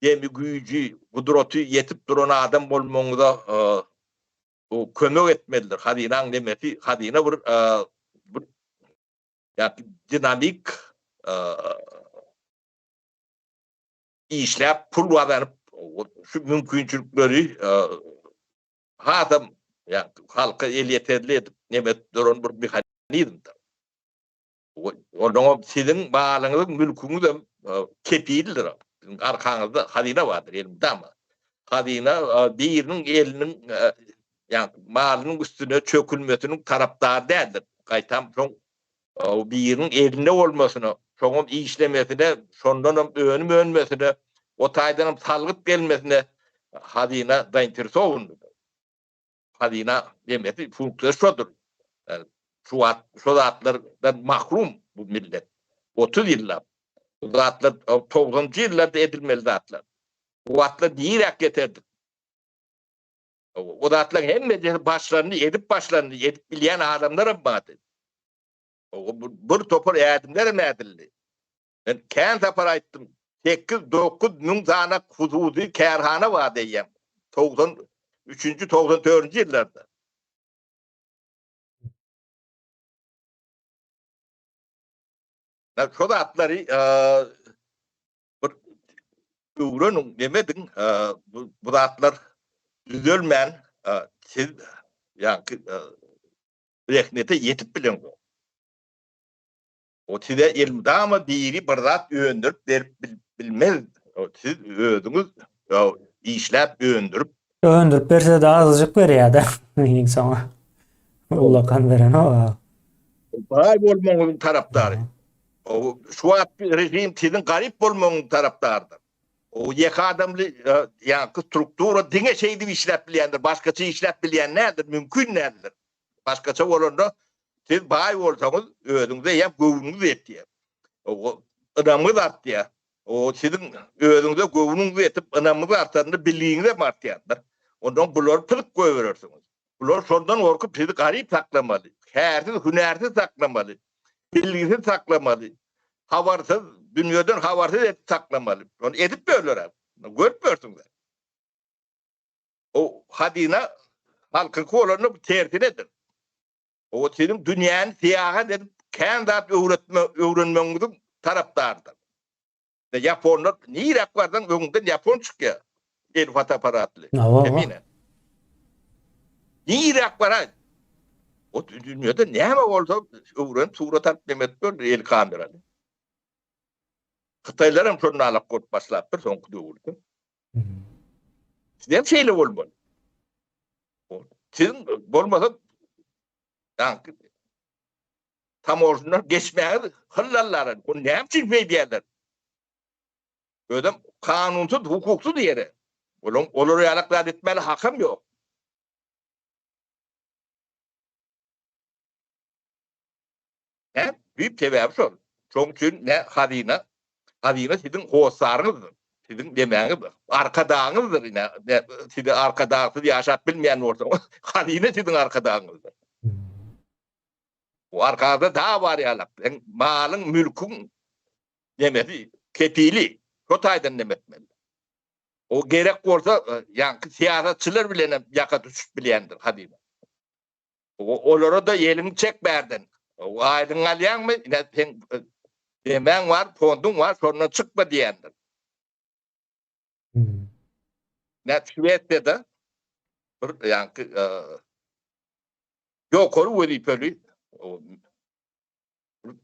demi gücü, kudreti yetip duran adam bolmağınıza o kömek etmelidir. Hazinen demesi, hazine bir yani dinamik işlep pul kazanıp şu mümkünçülükleri adam yani halka el yeterli edip nemet duran bir mekanizmdir. Onun sizin malınızın mülkünüzün kepiylidir. Arkanızda hazine vardır elimde ama hazine birinin elinin yani malının üstüne çökülmesinin taraftarı değildir. Kaytam son birinin elinde olmasını, sonun işlemesine, sondan önmesine, o taydanın salgıt gelmesine hazine dayantırsız olunur. Hazine demesi funksiyon şudur. Yani şu zatlardan mahrum bu millet. 30 yıllar. Bu zatlar 90. yıllarda edilmeli zatlar. Bu zatlar diyerek getirdik. O zatlar hem başlarını edip bilen adamlar mı? Bir topur eğitimler mi edildi? Ben kän sapar aýtdym. 8-9 müň tane hususi kärhana bar diýýär. 93-nji 94-nji ýyllarda. Şo zatlary bir öwrenin demedin, bu zatlar düzelmän, siz ýa-ni rehnete yetip bilen. O size ilmdama biri bir zat öndürüp berip bilmez. O siz özüňiz işläp öndürüp Öndürüp berse de azıcık berýär da insana. Ullakan beren o. baý bolmagyň tarapdary. O şu wagt rejim sizin garip bolmagyň tarapdarydyr. O ýeki adamly ýa-ni struktura diňe şeýdi işläp bilýändir, başgaça işläp bilýän nädir, mümkin nädir? Başgaça bolanda siz baý bolsaňyz özüňize ýa göwünüňiz ýetýär. O adamyz artýar. O sizin özüňize göwünüňiz ýetip anamyz artanda bilýiňiz artýardyr. Ondan bular pylyk goýberersiňiz. Bular şondan gorkup sizi garip saklamaly. Härsiz, hünärsiz saklamaly. Bilgisiz saklamaly. Habarsyz, dünýeden habarsyz edip saklamaly. Onu edip böler. Görpmörsiňiz. O hadina halky kolanyny tertinedir. O senin dünýäni siýahat edip kän zat öwrenmeňiziň tarapdarydyr. Japonlar niýerek bardan öňünden Japon çykýar. El fotoaparatly. Emine. Niýerek barar? O dünýede näme bolsa öwren surat alyp demetdir el kameraly. Hytaýlar hem şonu alyp goýup başlapdyr soňky döwürde. Sizem şeýle bolmaly. Sizin bolmasa tam orijinal geçmeýär hıllallar. O näme üçin beýdýärler? Ödem kanunsuz, hukuksuz ýere. Olar ýalaklar etmeli hakym ýok. Büyük sebäbi şol. Şoň üçin ne hadina sizin hosaryňyzdyr. Sizin demäňizdir. Arkadaňyzdyr. Sizi arkadaňyz ýaşap bilmeýän bolsaňyz, hadina sizin arkadaňyzdyr. O arkada da var ýalap. Malyň, mülküň demedi, kepili. Şo taýdan demetmeli. O gerek bolsa, ýa-ni siýasatçylar bilen ýaka düşüp bilýändir hadina. Olara da ýelini çek berdin. O aýdyň alýanmy? Sen demäň var, fonduň var, şondan çykma diýendir. Şwediýede bir ýa-ni ýokary welipeli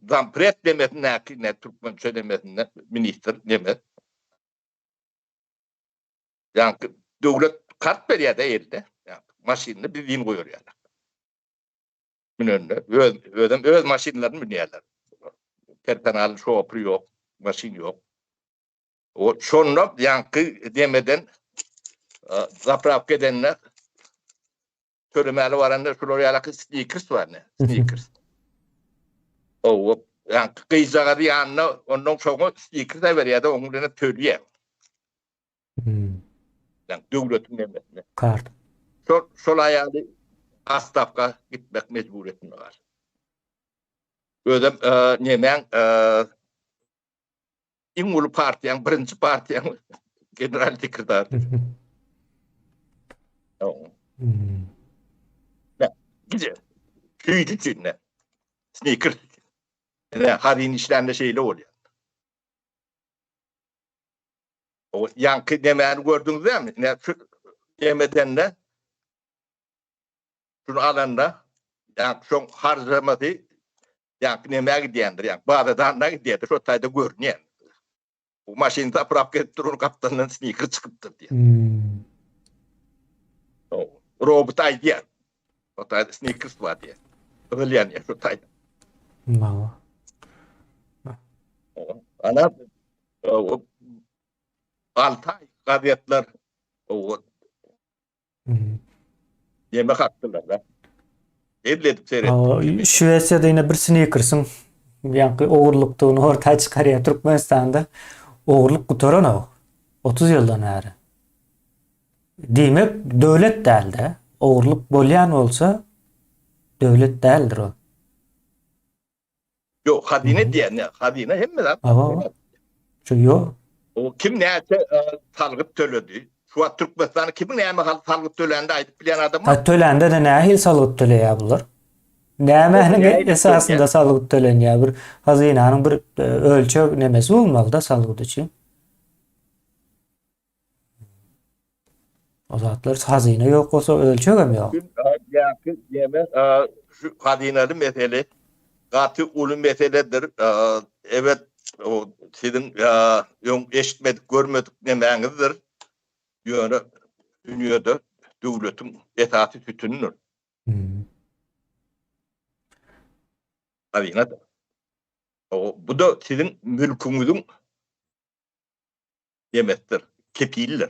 zampret demesin ne Türkmençe demesin minister demet. Yani döwlet kart berýär-de elde. Yani maşinini bir din goýar ýaly. Münende öz maşinlaryny binýärler. Personal şopry ýok, maşin ýok. O şonda ýa-ni demeden zapravka edenler tölemeli baranlar şolar ýaly sneakers bar ne? Sneakers. O ýa-ni gyýjagady ýanyna ondan soňra sneakers berýär-de onuň bilen töleýär. Yani döwletiň emretine. Kart. Şol aýaly Astafka gitmek mecburiýetinde bar. Özüm nemäň iň uly partiýaň, birinji partiýaň general sekretar. Gide. Şüýdi üçin. Sneaker. Hadin işlerinde şeýle bolýar. O ýanky demäni gördüňizmi? Demeden şunu alanda ýa-ni şoň harjamasy ýa-ni nämäge diýendir, ýa-ni bazadan da diýendir, şo taýda görnýär. Bu maşyny taprap ketip durur kaptandan sneaker çykypdyr diýär. Robot aýdýar. O taýda sneakers bar diýär. Bilýän ýa şo taýda. Ana Altay gazetler o yemek haklılar da. Edledip seyrettik. Şüwetsiýada ýene bir sneakersyň ýa-ni ogurlukdygyny ortağa çykarýar Türkmenistanda. Ogurluk gutoran o. 30 ýyldan bäri. Diýmek döwlet däl-de. Ogurluk bolýan bolsa döwlet däldir o. Yok, Hı hı. hazine diye ne? Hazine hem mi lan? Ama şu yo. O kim neyse salgıt töledi. Şu an Türkmenistan'ı kimin neyme salgıt tölendi ayıp bilen adam var. Ha tölende de nähil salyk töleýär bular? O Nämenin neydi esasında töleyen? salyk tölenýär? Bir hazynanyň bir ölçek nemesi bolmaly da salyk üçin. O zatlar hazyna ýok bolsa ölçegem ýok. Kim yakı yeme şu hazinenin mesele katı ulu meseledir. Evet, o sizin eşitmedik, görmedik nemeňizdir. Ýöne dünýede döwletiň esasy sütundyr. Hmm. Hazine. Bu da sizin mülküňiziň demekdir. Kepildir.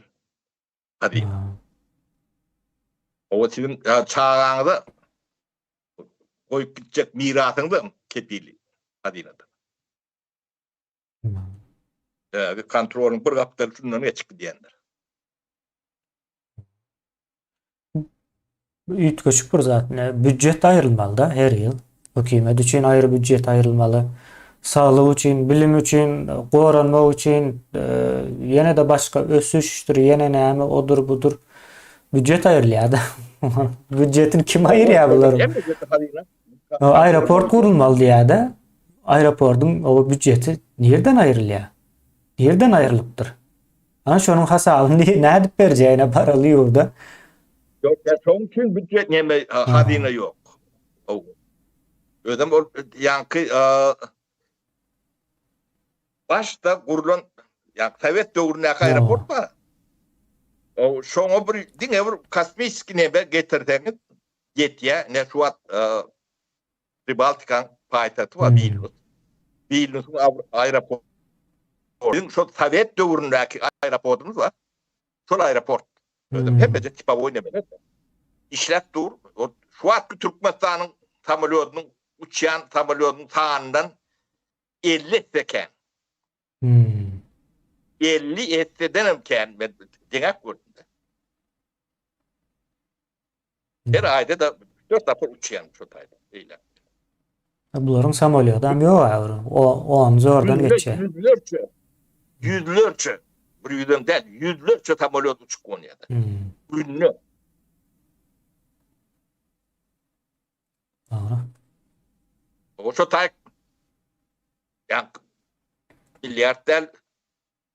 Hazine. Ha. O sizin çağaňyza koyup gidecek mirasyňyzy kepili. Hazinedir. Hmm. Kontrolün bir gapdaly şundan geçip gidenler. Üýt köçük bir zat. Büdjet aýrylmaly da her ýyl. Hökümet üçin aýry büdjet aýrylmaly. Sağlyk üçin, bilim üçin, goranmak üçin, ýene de başga ösüşdir, ýene näme odur budur. Büdjet aýrylýar da. Büdjetini kim aýrýar bular? Hem de hazine. Aeroport kurulmaly diýär-de. Aeroportun o büdjeti nerden aýrylýar? Nerden aýrylypdyr? Ana şonuň hasabyny näde berjäğine paraly ýurda. Yok, ya son için bütçe neme hazine yok. O. Ödem o yankı başta kurulan yani Sovet döwründäki aeroport var. O şoňa bir diňe bir kosmik neme getirdiňiz ýetýär. Ne şu Pribaltikan paýtaty var Vilnius. Vilnius'un aeroportu. Şu Sovet döwründäki aeroportumuz var. Şol aeroport. Ödem hepece tipa oynamadı. İşlet dur. Şu an Türkmenistan'ın samolyotunun uçan samolyotunun sağından 50 seken. 50 etsedenemken ben denek gördüm. Her ayda da 4 defa uçuyan şu tayda. Öyle. Bularyň samolýodam ýok. O an zordan geçýär. Yüzlerce. Bir yüzden değil, yüzlerce samolyot uçup oynadı. Ünlü. O şu tay yani milyarder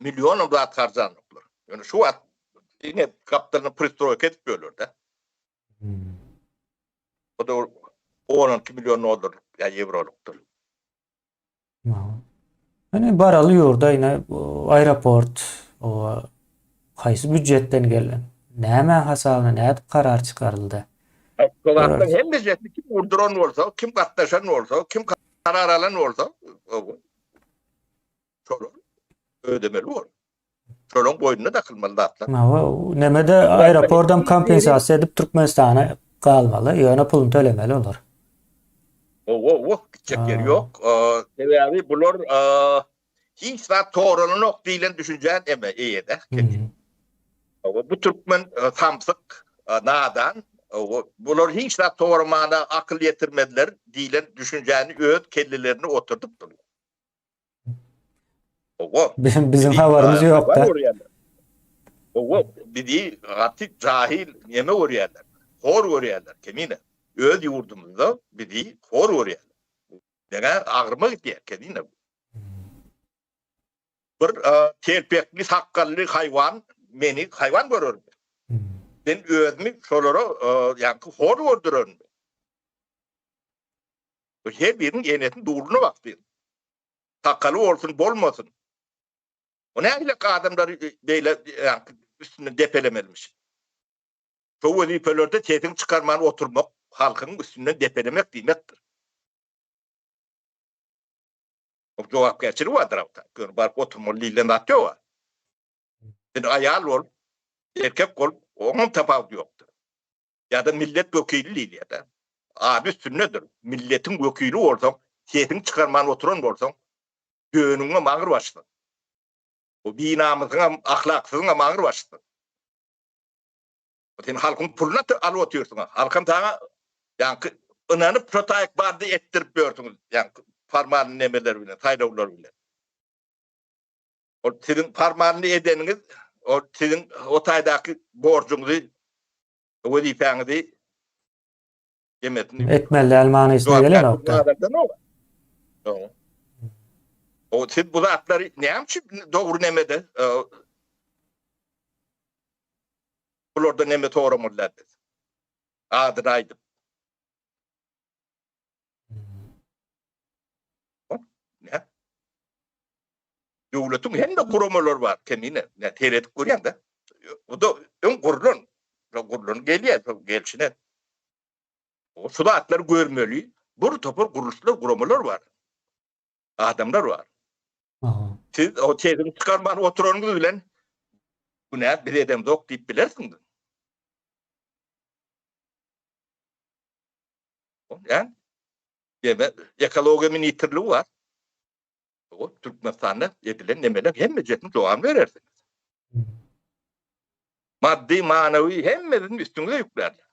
milyon da harcanıplar. Yani şu at yine kaptanın pristroyka edip bölürde. O da 12 milyon olur ya euroluktur. Hani baraly ýurda ýine aeroport o haýsy büdjetten gelen näme hasabyna näde karar çykaryldy? Solatdan hem de jetli kim urduran olsa, kim gatnaşan olsa, kim karar alan olsa şolun ödemeli olur. Şolun boynuna takılmalı da atlar. Nemede aeroportdan kompensasiýa edip Türkmenistana galmaly, ýöne pulunu tölemeli olur. Gidecek yer yok. Sebebi bular hiç zat toğrulunok diýilen düşünjen eme eýede. Bu Türkmen samsyk, nadan, bular hiç zat toğrumana akıl yetirmediler diýilen düşünjeni öz kellelerini oturtup duruyor. Bizim habarımız yok da. Bidi atik cahil yeme oryalar. Hor oryalar kemine. Öz yurdumuzda bidi hor oryalar. Dega ağrıma gidiyor kendine. Bir telpekli sakkallı hayvan meni hayvan görür. Ben özümü şolara yani hor gördürürüm. Her birinin yenetin doğruluğuna baktım. Sakkalı olsun bolmasın. O ne ile adamları böyle yani üstüne depelemelmiş. Çoğu vazifalerde tehdit çıkarmanı oturmak, halkın üstüne depelemek demektir. O cevap geçiri vardır avta. Bark oturmalı lilen atıyor var. Yani ayal ol, erkek ol, onun tefavütü yoktur. Ya da millet vekili ya da. Abi sünnedir. Milletin vekili olsan, tehdit çıkarmanı oturan olsan, göğününe mağır başlar. O binamızın ahlaksızına mağır başlar. Sen halkın puluna alı otuyorsun. Halkın sana yani inanıp protayik bardı ettirip gördünüz. Yani parmağını nemeler bilen, taýdawlar bilen. O sizin parmağını edeniňiz, o sizin o taýdaky borjuňyzy, wezifäňizi Etmeli elmanysına gelen nokta. O siz bu zatları näme dogry nemede? Bularda neme toğramurlar dedi. Adını aydım. Ne? Devletin hem de kurumalar var kendine. Ne teredik görüyen de. O da ön kurulun. Kurulun geliyor. Gelçine. O sudatları görmeli. Bu topur kuruluşlar, kurumalar var. Adamlar var. Aha. Siz o tezini çıkarmanı oturanınız bilen bu ne? Bir edem dok deyip bilersiniz. Yani ekologimin yitirliği var. O Türkmenistan'da edilen nemeler hem mecetini doğan verirsiniz. Maddi, manevi hemmedin üstüne yüklerler.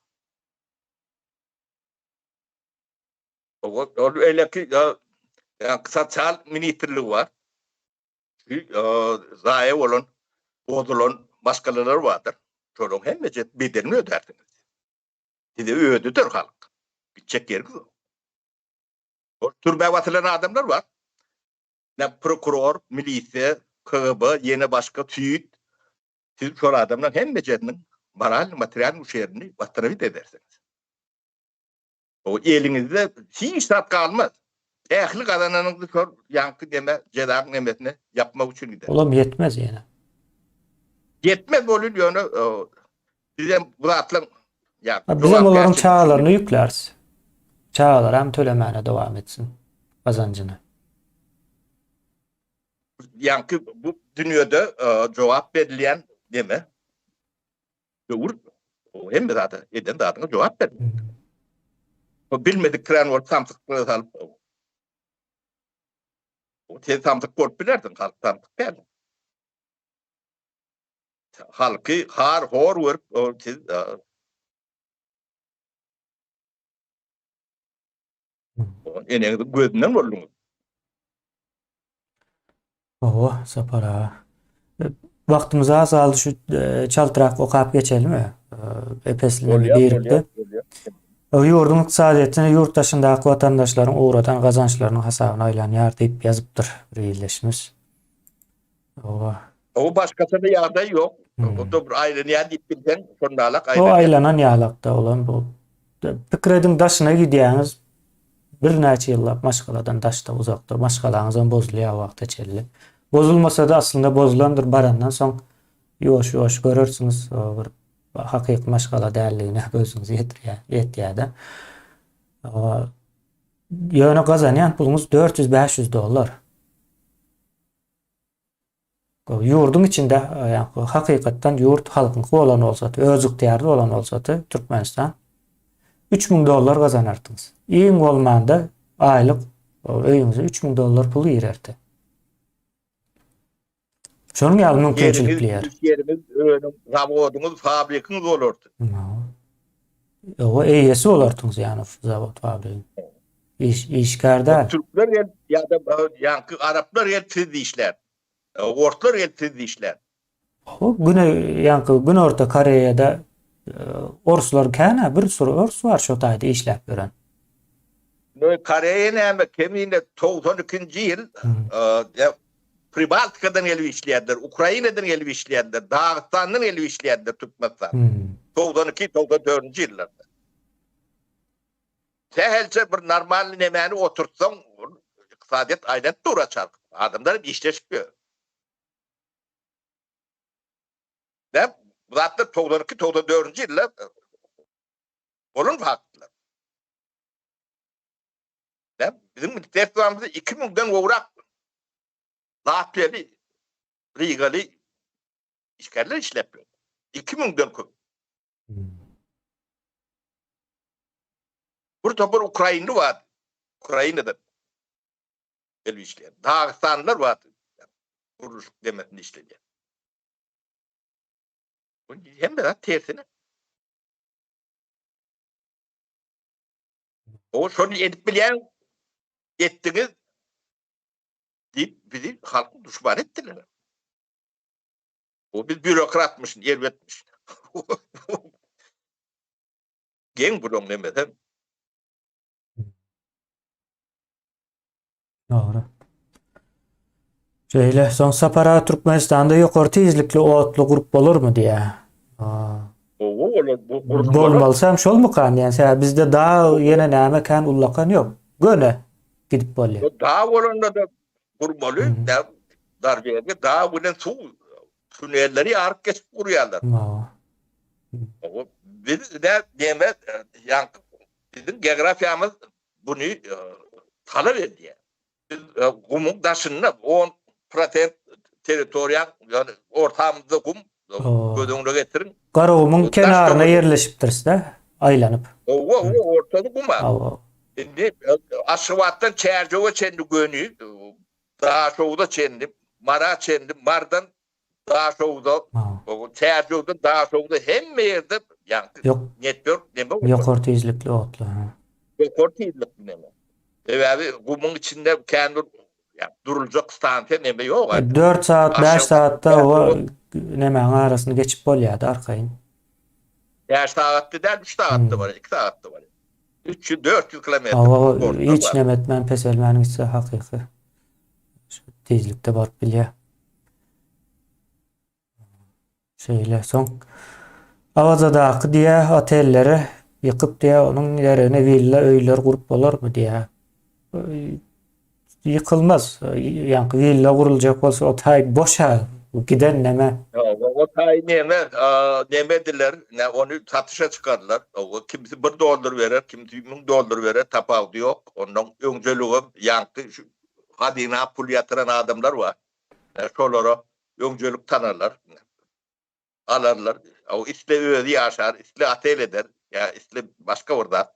O öyle ki kısaçal minitirliği var. Zayıf olan, bozulan başkaları vardır. Çoluğun hem mecet bedelini ödersiniz. Size ödüdür halk. Gidecek yeriniz o. O türbe vatılan adamlar var. Ne prokuror, milisiye, KGB, yine başka tüyüt. Siz şu adamlar hem mecetinin moral, materyal müşerini vatırıvit edersiniz. O elinizde hiç tat kalmaz. Ehli kazananınızı sor, yankı deme, cezak nemesine yapmak için gider. Oğlum yetmez yani. Yetmez oluyor yani. Size bu atlan Bizim onların çağlarını yüklersin. Çağlar hem tölemene devam etsin kazancını. Yankı bu dünyada cevap verilen deme. Doğru. O hem de zaten eden zaten cevap verir. O bilmediklerini o samtıkları alıp o tez samtık korp bilerdin. Halk samtık geldi. Halkı har hor vurup o tez enenizi gözünden vurdunuz. Sapara. Vaktimiz az aldı, şu çaltırak okap geçelim mi? Epesliğine birlikte. Yurdun iqtisadiyetine yurt dışındaki vatandaşların uğradan kazançlarının hasabına aylanýar deyip yazıptır birleşimiz. O başkasında yağda yok. O da bir aylanayan deyip bilsen sonralak O aylanayan. aylanan ýalakda olan bu. Pikredin daşına gidiýäňiz. Bir näçe ýyllap maşgaladan daşda uzakda maşgalaňyzdan bozulýar wagta çelli. Bozulmasa da aslında bozulandır barandan soň ýoş görürsiniz. Bir hakyky maşgala dälligine gözüňiz ýetýär-de. Ýöne gazanýan puluňyz $400-500. Yurdun içinde yani hakikaten yurt halkın olan olsa, öz ihtiyarlı olan olsa Türkmenistan $3000 kazanardınız. İyi olmanda aylık öyünüze $3000 pulu girerdi. Şunun ya mümkünçilikli yer. Yerimiz, zavodunuz, fabrikiniz olurdu. O eyyesi olurdunuz yani zavod fabrikin. İşgârdar. Türkler ya da yankı Araplar yetiştirdi işler. Ortlar yetiştirdi işler. O gün orta Koreýada Orslar käne bir sürü ors var şu taýda işläp gören. Koreýa näme kemine 92-nji ýyl Pribaltikadan gelip işleyenler, Ukrayna'dan gelip işleyenler, Dağıstan'dan gelip işleyenler Türkmenistan. 92-94 yıllarda. Sehelce bir normal nemeni oturtsan, iktisadiyet aynen duracak. Adamlar bir işleşmiyor. Ne? Zaten 92-94 yıllar onun farklılar. Ne? Bizim ihtiyatlarımızda 2000'den uğrak Latviyeli, Rigali işgaller işlepiyor. 2000'den koy. Burada bir Ukraynalı vardı. Ukrayna'dan gelip işleyen. Dağıstanlılar vardı. Kuruluşluk demesini işleyen. Hem de tersine. O şunu edip bilen ettiniz deyip bizi halkı düşman ettiler. O biz bürokratmışsın, elbetmiş. Gen bulun demeden. Doğru. Şöyle son sapara Türkmenistan'da yukarı tezlikli otlu grup olur mu diye. Aa. O olur, bu kurulmalı. Bolmalsam şol mu kan yani sen bizde daha yine näme kan ullakan yok. Göne gidip bolýar. Daha olanda da kurmalı. Hı. Darbeye daha bilen su tünelleri arıp geçip kuruyorlar. Aa. O biz de deme yani bizim geografyamız bunu talep ediyor. Biz kumun taşında 10% teritoriyal yani ortamızda kum Oo. gözünüze getirin. Garawumyň O taş kenarına kömürü. yerleşipdir da aylanıp. O ortada kuma. Aa. Şimdi Aşıvat'tan Çercova çendi gönü, daha şovda çendim, Mara çendim, Mar'dan daha şovda, Aa. Çercova'dan daha şovda hem yerde yani Yok, network neme oldu. yukarı tezlikli otlu. Kortizlik neme. Abi kumun içinde kendi yani durulacak stansiya neme yok. 4 saat, 5 Aşağı- saatte o nemen arasını geçip bolýardy arkaýyn. 5 saatte değil 3 saatte var, 2 saatte var. 300-400 kilometre. Ava ortada hiç var. nemetmen peselmäniň ise hakyky. Şu tezlikde baryp bilýär. Şeýle soň Awazadaky diýe otelleri ýykyp diýe onuň ýerine villa öýler gurup bolarmy diýe. Yıkılmaz. Yani villa guruljak bolsa o tay boşa giden neme. O tay nemediler, ne onu satışa çıkardılar. O kimisi $1 verir, kimisi $1000 verir, tapavdı yok. Onun öncülüğü yankı, şu hadina pul yatıran adamlar var. Şolara öncülük tanırlar. Alırlar. O isle öğüdü yaşar, isle atel eder. Ya isle başka orada.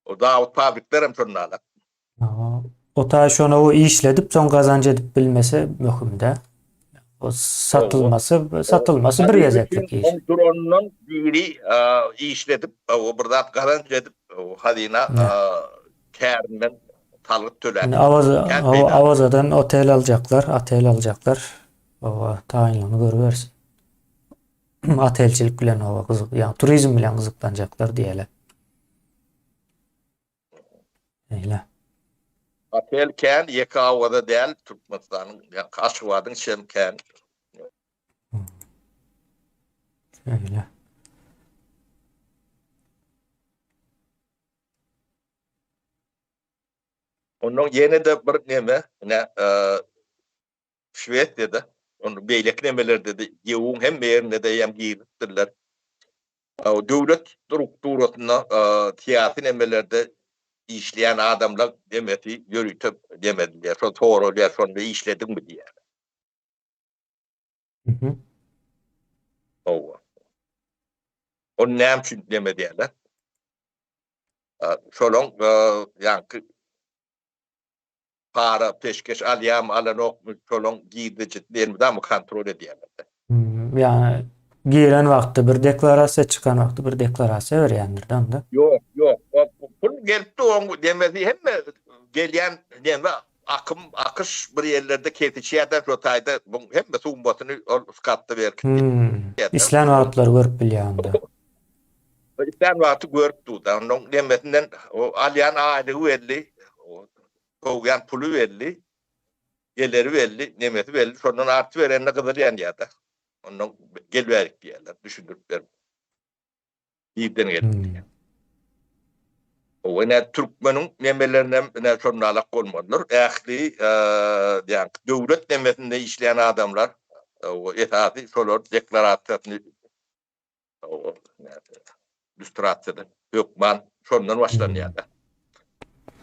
O Davut fabriklerim sonralar. O tay şonu o işledip son kazancı edip bilmesi mühim de. O satılması bir gezeklik iş. Drone'un biri işledip, o burada kazanç edip, o hadina kârinden talıp töler. Yani Avazadan otel alacaklar. O tayinlerini görüversin. Otelcilik bilen o kızık, yani turizm bilen kızıklanacaklar diyelim. Öyle. Otel kən yeka avada değil, Türkmenistan'ın, yani Aşıvat'ın şemkən. Öyle. Onun yeni de bir neme, Şvedya'da, onu beylek nemeler dedi, yevun hem yerine de yem giydirdiler. O devlet strukturasında siyasi nemelerde işleyen adamlar demeti yürütüp demediler. Sonra doğrular sonra işledim mi diye. Hı. Onu ne için demediler. Şolong yankı para peşkeş alyam alan okmuş şolong giydiricilerini de mi kontrol ediyorlar. Yani giren vakti bir deklarasiya çıkan vakti bir deklarasiya berýändir da. Yok. Bunu gelip de onu demedi hem gelen deme akış bir yerlerde ketişiyada rotayda hem de sumbasını skattı verdi. İslam arapları görüp bilýärdi. İslam vakti görüp durdu. Onun demesinden o alyan aile verdi. O koğuyan pulu verdi. Geleri verdi. Nemesi verdi. Sonradan artı verenine kadar yani ya da. Onun gel verik diyorlar. Düşündürüp verdim. İyiden geldi. O ne Türkmen'in nemelerine ne sonralık olmadılar. Ehli yani devlet nemesinde işleyen adamlar o esası solar deklarasyonu o illüstrasyonu hükman sondan başlanıyor.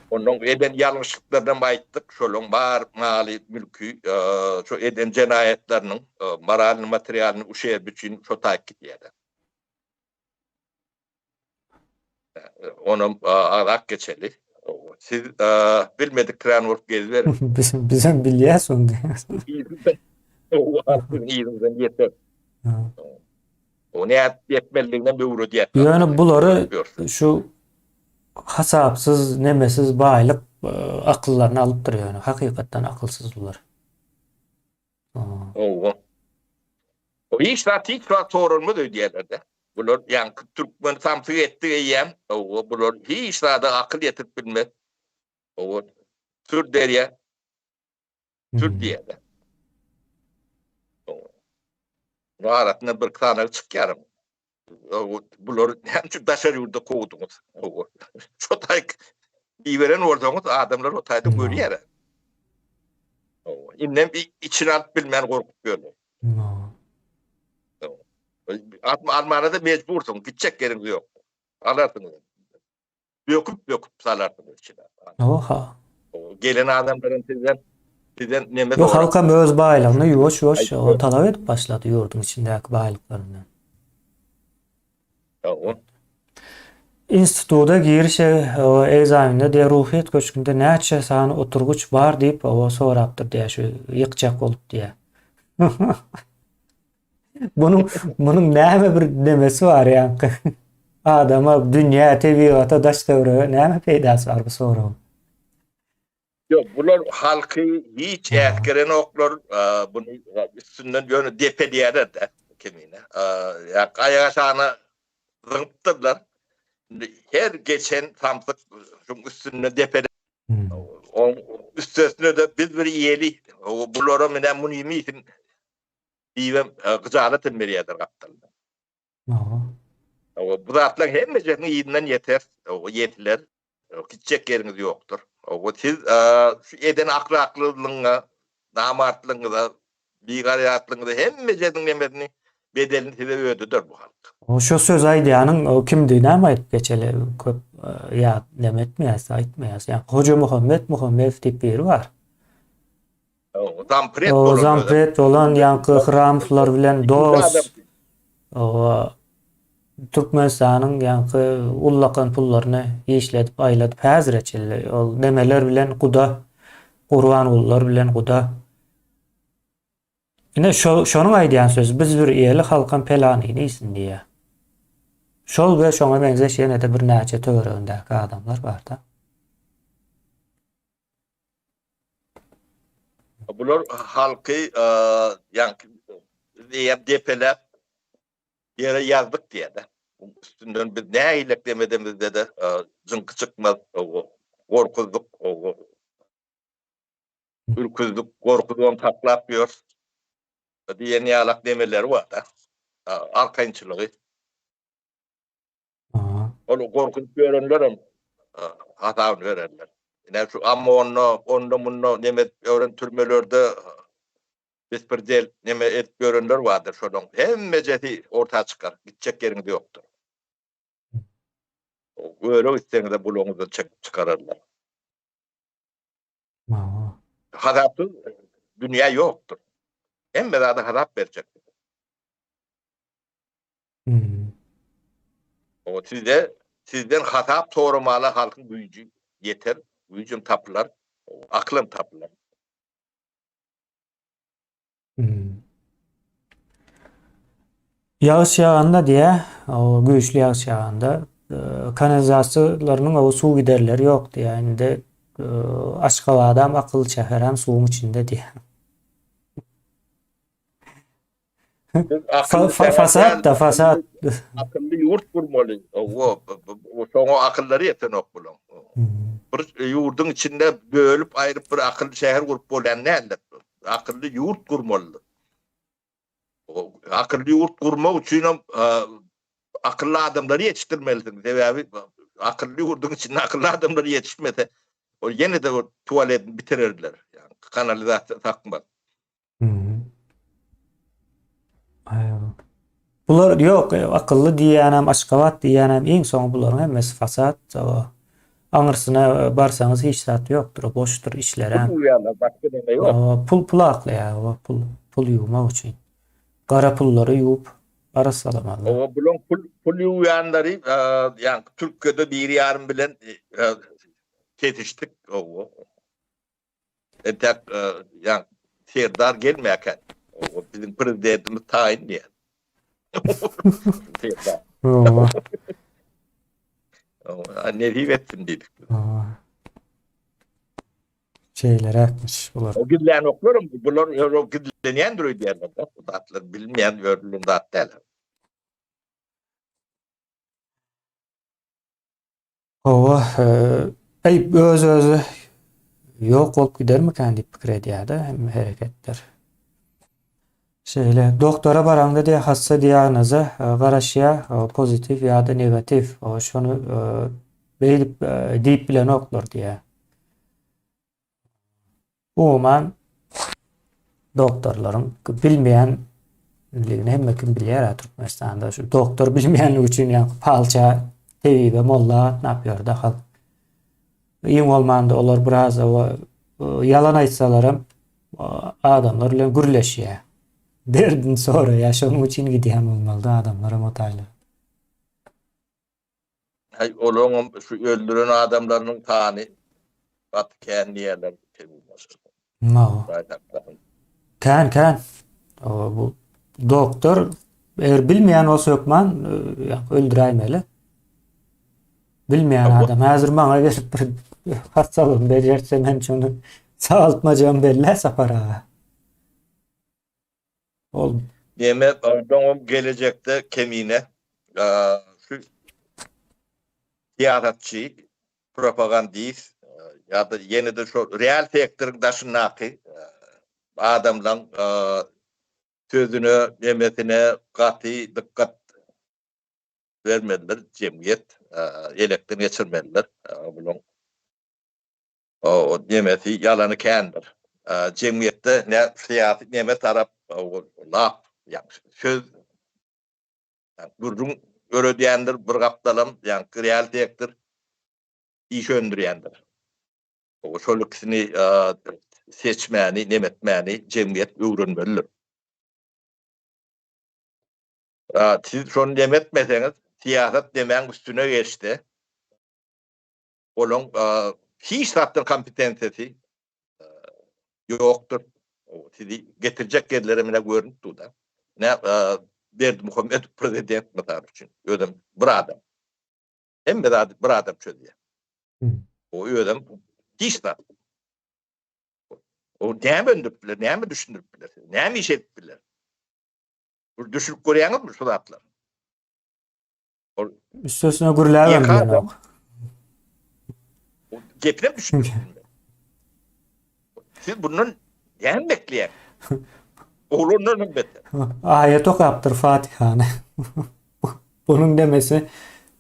Onun eden yanlışlıklardan bayittik. Şolun bar mali mülkü şu eden cinayetlerinin moralini materyalini uşaya bütün şu takip ediyor. Onun arak geçeli. Siz bilmediklerini vurup gezverin. Bizim bilýäs onu. İyiden yeter. O ne yetmeliğinden bir uğru diyet. Yani buları şu hasapsız, nemesiz baylık akıllarını alıp duruyor. Yani. Hakikaten akılsızlar. Aa. O o hiç rahat sorulmaz ödeyelerde. Bular yani Türkmen samsı etti eyyem. O bular hiç rahat akıl yetip bilmez. O tür derya, tür Hmm. diye de. Rahatına bir tane çıkarım. Bular hem şu daşar yurda kovdunuz. Şu tayk iyi veren ortamız adamlar o tayda No. görüyor. İnnem içine alıp bilmeyen korkup görüyor. No. Almanya'da mecbursun. Gidecek yeriniz yok. Alarsınız. Döküp salarsınız içine. Oha. Gelen adamların sizden neme Yok doğru. halkam öz baylığını yuvaş Ay, yuvaş o talep edip başladı yurdun içindeki baylıklarını. İnstituda girişe o egzaminde de ruhiyet köşkünde näçe sany oturguç bar diýip o sorapdyr diýe şu ýykjak bolup diýe. Bunun näme bir demesi var ýa-ni. Adama dünýä tebiata daş döwre näme peýdasy bar bu soragyň. Yok, bunlar halkı hiç Aha. etkilenen oklar bunu üstünden yönü depeliyorlar da kimine. Ya ayağa sana zıngıttılar. Her geçen samsık üstünden depede. Hmm. O üstesine de biz bir iyeli. Bunlara minen bunu yemeysin. Diyem gıcalatın veriyorlar kaptanlar. Aha. Bu zatlar hem mecenin iyinden yeter. O yetiler. Gidecek yeriniz yoktur. O siz şu eden ahlaklılığına, namatlığına, bigariyatlığı hem mecenin emedini bedelini size ödüdür bu halk. O şu söz aýdýanyň o kimdi näme aýdyp geçeli köp ýa demetmeýäs, aýtmaýas. Ýa Hoca Muhammed diýip biri bar. Zampret O bolan. zampret olan ýanky Hramflar bilen dost. O Türkmenistanyň ýanky ullakan pullaryny işledip aýladyp häzir eçildi. Ol nemeler bilen Guda, Gurban ullar bilen Guda. Ine şonuň aýdýan söz biz bir ýerli halkyn pelanyny isin diýe. Şol we şoňa benzeşen de bir näçe töweregindäki adamlar bar da. Bular halkı yani depelep yere yazdık diye de. Üstünden biz ne iyilik demediğimizde de zınkı çıkmaz. Korkuzduk. Ürküzdük. Korkuduğum taklap diyor. Diye niyalak demeleri var da. Arkayınçılığı. Aha. Onu korkutup öğrenlerim. Hatavını öğrenler. Yani şu amma onu nemet öğrentirmelerde biz bir del neme et öğrenler vardır şunun. Hem meceti ortaya çıkar. Gidecek yeriniz yoktur. Öyle istediğinizde de buluğunuzu çıkarırlar. Aha. Hadapsız dünya yoktur. Hem de hadap verecek. Hmm. O sizden hatap doğramalı halkın gücü yeter. Gücüm tapılar. Aklım tapılar. Hmm. Yağış yağanda diýe, o güýçli yağış yağanda kanalizasiýalarynyň o suw giderleri ýok diýe. Indi Aşgabatdan akıl şäherem suwun içinde diýe. Fasat da fasat. Akıllı yurt kurmalı. O sonra akılları yeten ok bulan. Hmm. Bir yurdun içinde bölüp ayrıp bir akıllı şehir kurup bolan ne? Akıllı yurt kurmalı. Akıllı yurt kurmak için akıllı adamları yetiştirmelisin. Sebebi akıllı yurdun içinde akıllı adamları yetişmese o yine de o tuvaletini bitirirler. Yani kanalizasyon takmaz. Hmm. Aýa. Bular ýok, akylly diýenem, Aşgabat diýenem, iň soň bularyň hemmesi fasat. Aňyrsyna barsaňyz hiç zat ýokdur, boşdur işler hem. Bu yana başka ne yok. Pul akly ýa, pul ýuwmak üçin. Gara pullary ýuwup ara salamaly. O bulun pul uyanları yani Türkiye'de bir yarım bilen tetiştik o. Tek yani Serdar gelmeyken o bizim prezidentimiz tayin diye. Serdar. Ne diyeyim etsin dedik. Aa, şeyler akmış bular. O gidlen okuyorum. Bunlar o gidleyen duruyor diyenler. Bu da atlar bilmeyen örülün de atlar. Ova öz yok olup gider mi kendi pikir edýärdi hem hareketler. Şeýle doktora baranda diye hassa diagnoza garaşýa pozitif ýa-da negatif. Şonu beýlip diýip bilen oklar diye. Umuman doktorlaryň bilmeýänligini hemme kim bilýär Türkmenistanda. Şu doktor bilmeýänligi üçin ýa palça, tebibe, molla napýar da hal. Iň bolmanda olar biraz yalan aýtsalarym adamlar bilen gürleşýär. Derdin sonra ya şonuň üçin gidýän bolmaly da adamlar motaylar. Olan şu öldüren adamların tani batken yerler temizler. No. Kan. Bu doktor eğer bilmeyen olsa yokman öldüraymalı. Bilmeyen adam hazır bana verip bir hastalığım becerse ben şunu sağaltmacağım belli sapara. Oldu. Demek oradan gelecekte kemiğine şu tiyaratçı, propagandist ya da yeni de şu real sektörün daşınakı adamla sözüne, demesine katı dikkat vermediler cemiyet. Elekten geçirmediler. Bunun o demesi yalanı kendir. Cemiyette ne siyasi ne taraf laf yani söz gurrun öredendir bir kaptalım yani real tektir iş öndürendir. O şolukisini seçmeni, nemetmeni cemiyet öğrenmelidir. Siz şonu demetmeseniz siyaset demen üstüne geçti. Onun hiç zaten kompetensiyeti yoktur. Sizi getirecek yerlerine görüntü da. Ne Berdi Muhammed prezident mıtar için. Ödem bir adam. Hem bir adam çözüyor. O ödem hiç zaten. O ne mi öndürtüler, ne mi düşündürtüler, ne mi iş ettiler? Bu düşünüp koruyanız mı şu zatlar? Üstüne gürläwem diýen ok. Gepine düşünürsün. Siz bunun yani bekleyen. Oğlunun ümmeti. Ayet okaptır Fatiha'nı. Bunun demesi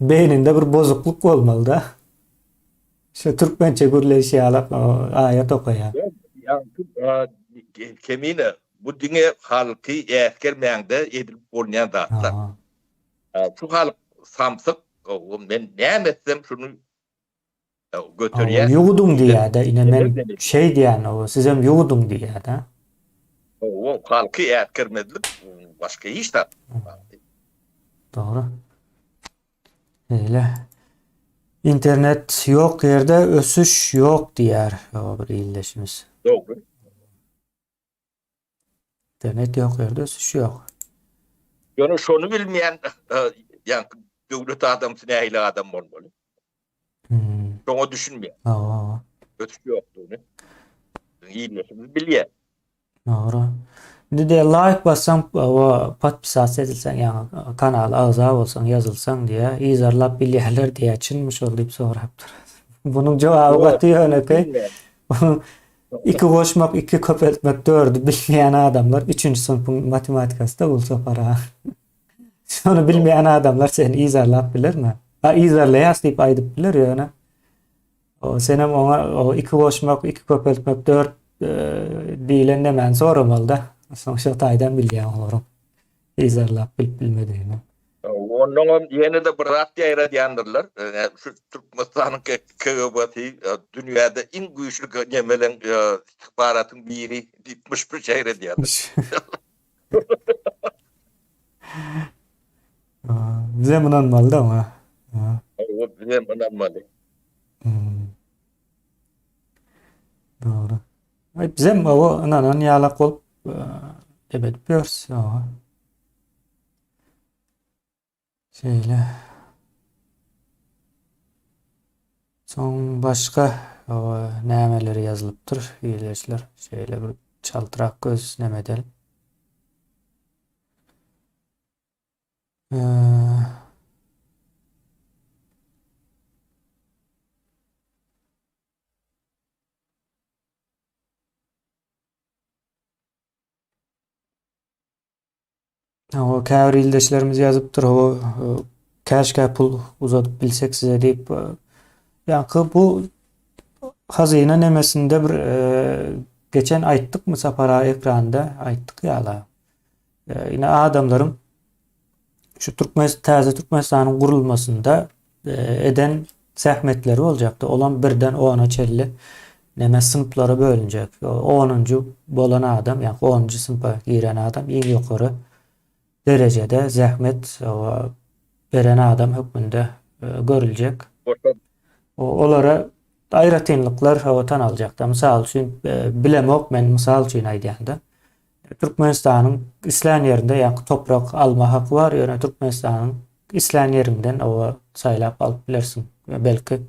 beyninde bir bozukluk olmalı da. İşte Türkmençe gürleşi alıp ayet okuyan. Kemine bu dünya halkı eskermeyende edilip olmayan dağıtlar. Şu halk samsık ben ne etsem şunu götürüyor. Yugudum diye de yine men şey diyen o sizem yugudum diye de. O halkı eskermedilik başka iş de. Doğru. Öyle. İnternet yok yerde ösüş yok diyer o bir iyileşimiz. Doğru. İnternet yok yerde ösüş yok. Yani şunu bilmeyen yani devlet adamsın ehli adam olmalı. Şunu düşünmeyen. Ötüş yoktuğunu. İyileşimiz biliyor. Doğru. Bir de like bassam o patpisat edilsen yani kanal ağza olsan yazılsan diye izarlap bilýärler diye açılmış olup sorapdyr. Bunun cevabı gatýa öneki. İki koşmak, iki köpeltmek, 4'ü bilmeyen adamlar 3. sınıfın matematikasında bulsa para. Şonu bilmeyen adamlar seni izarlap bilir mi? İzarlayas deyip aydıp bilir yani. O senem ona o iki koşmak, iki köpeltmek, 4 diýilen nämen soramaly da. Soňşa taýdan bilýän olaram. İzarlap bilmediğini. Onun yeni de bir radyo aýradýandylar. Şu Türkmenistanyň KGB'si dünyada en güýçlü gemelen istihbaratyň biri 71 aýradýandyr. Bize inanmaly da ama. Bize inanmaly. Doğru. Bizim o inanan ýalak bolup evet börs. Şeýle. Soň başga nämeleri ýazylypdyr ýelerçiler. Şeýle bir çaltyrak göz näme edelim. O käbir ildeşlerimiz ýazypdyr. O käşke pul uzatyp bilsek size diýip ýa-ni bu hazyna nemesinde bir geçen aýtdykmy sapara ekranda aýtdyk ýala. Ine adamlaryň şu täze Türkmenistanyň gurulmasynda eden sähmetleri boljakdy. Olan 1den 10'a çelli neme sınıflara bölünjek. 10-njy bolan adam, ýa-ni 10-njy sınıfa giren adam iň ýokary derecede zähmet beren adam hökmünde görüljek. Olara aýratynlyklar tanaljakda. Mysal üçin bilemok, men mysal üçin aýdýanda Türkmenistanyň islan ýerinde ýa-ni toprak alma haky bar, ýöne Türkmenistanyň islan ýerinden saýlap alyp bilersiň. Belki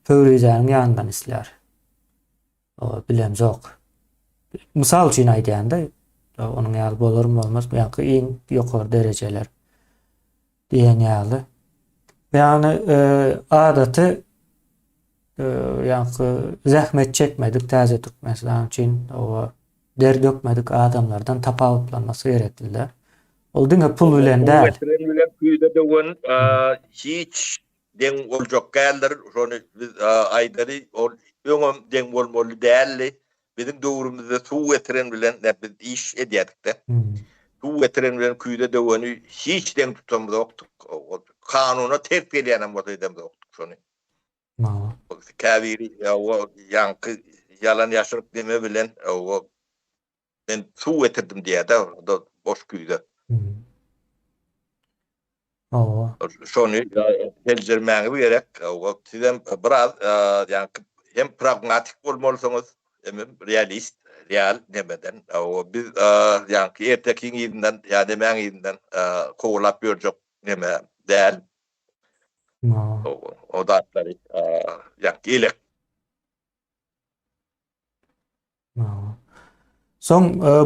Pöwrizanyň ýanyndan isler. Bilem jok. Mysal üçin aýdýanda onuň ýaly bolarmy bolmaz, ýa-ni iň ýokary derejeler diýen ýaly. Ýani adaty ýa-ni zähmet çekmedik täze Türkmenistan üçin der dökmedik adamlardan tapawutlanmasy gerekliler. Ol diňe pul bilen däl. Bilen küýde döwen hiç deň boljak geldir. Şonu biz aýdary ol öňem deň bolmaly dälli. Bizim döwrümizde suw getiren bilen biz iş edýärdik-de. Suw getiren bilen küýde döweni hiç deň tutamyzok. Kanuna terk edýänem bolýar oktuk şonu. Käbiri ýaňky yalan ýaşyryk deme bilen ben suw getirdim diýär-de boş küýde. Şonu beljermäňi gerek. Sizem biraz ýa-ni hem pragmatik bolmalysyňyz, hem real nemeden. Biz ýa-ni ertekiň ýerinden ýa-ni demäň ýerinden kowlap berjek neme däl. O datlary ýa-ni elek. Soň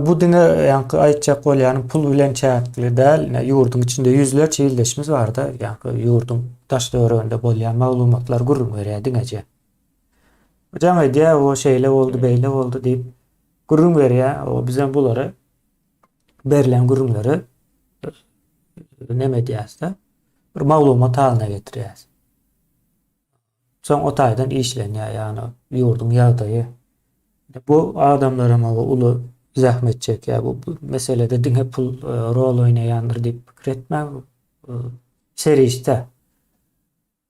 bu diňe ýa-ni aýtjak bolýan pul bilen çäkli däl, ýurduň içinde ýüzlerçe ildeşimiz bar-da, ýa-ni ýurduň taş döwründe bolýan maglumatlar gurrun berýär diňeje. Hocam diýär o şeýle boldy, beýle boldy diýip gurrun berýär. O bizden bulara berilen gurrunlary neme diýäsde bir maglumat halyna getirýär. Soň o taýdan işlenýär, ýani ýurduň ýagdaýy. Bu adamlar ama ulu zahmet çeker. Bu meselede diňe pul rol oynayanlar diýip pikir etmä. Serişde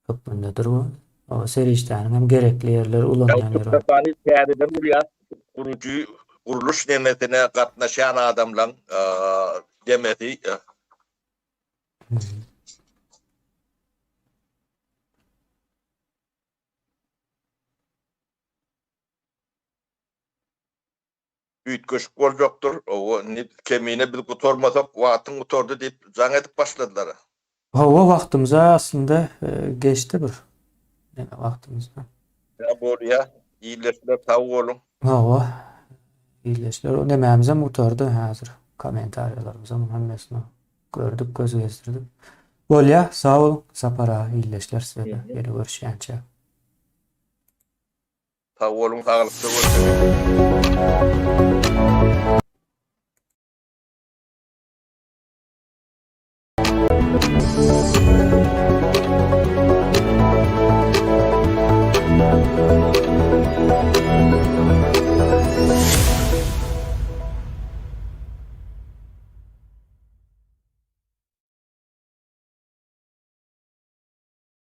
hökmündedir bu. O serişdäniň hem gerekli ýerleri ulanýar. Türkmenistany täzeden burýar guruju guruluş nemesine gatnaşan adamlaryň demesi ütköşük boljakdyr. O kemine biz gutormasak wagtyň gutordy diýip jaň edip başladylar. O wagtymyza aslında geçti bir. Neme wagtymyzda. Ya bolýar, iýleşler taw bolun. O iýleşler o nemämize gutordy häzir. Kommentariýalarymyza hemmesini gördük, göz gezdirdik. Bolýar, sag bolun, sapara iýleşler size. Ýene görüşýänçe. Taw bolun, saglypda bolsun.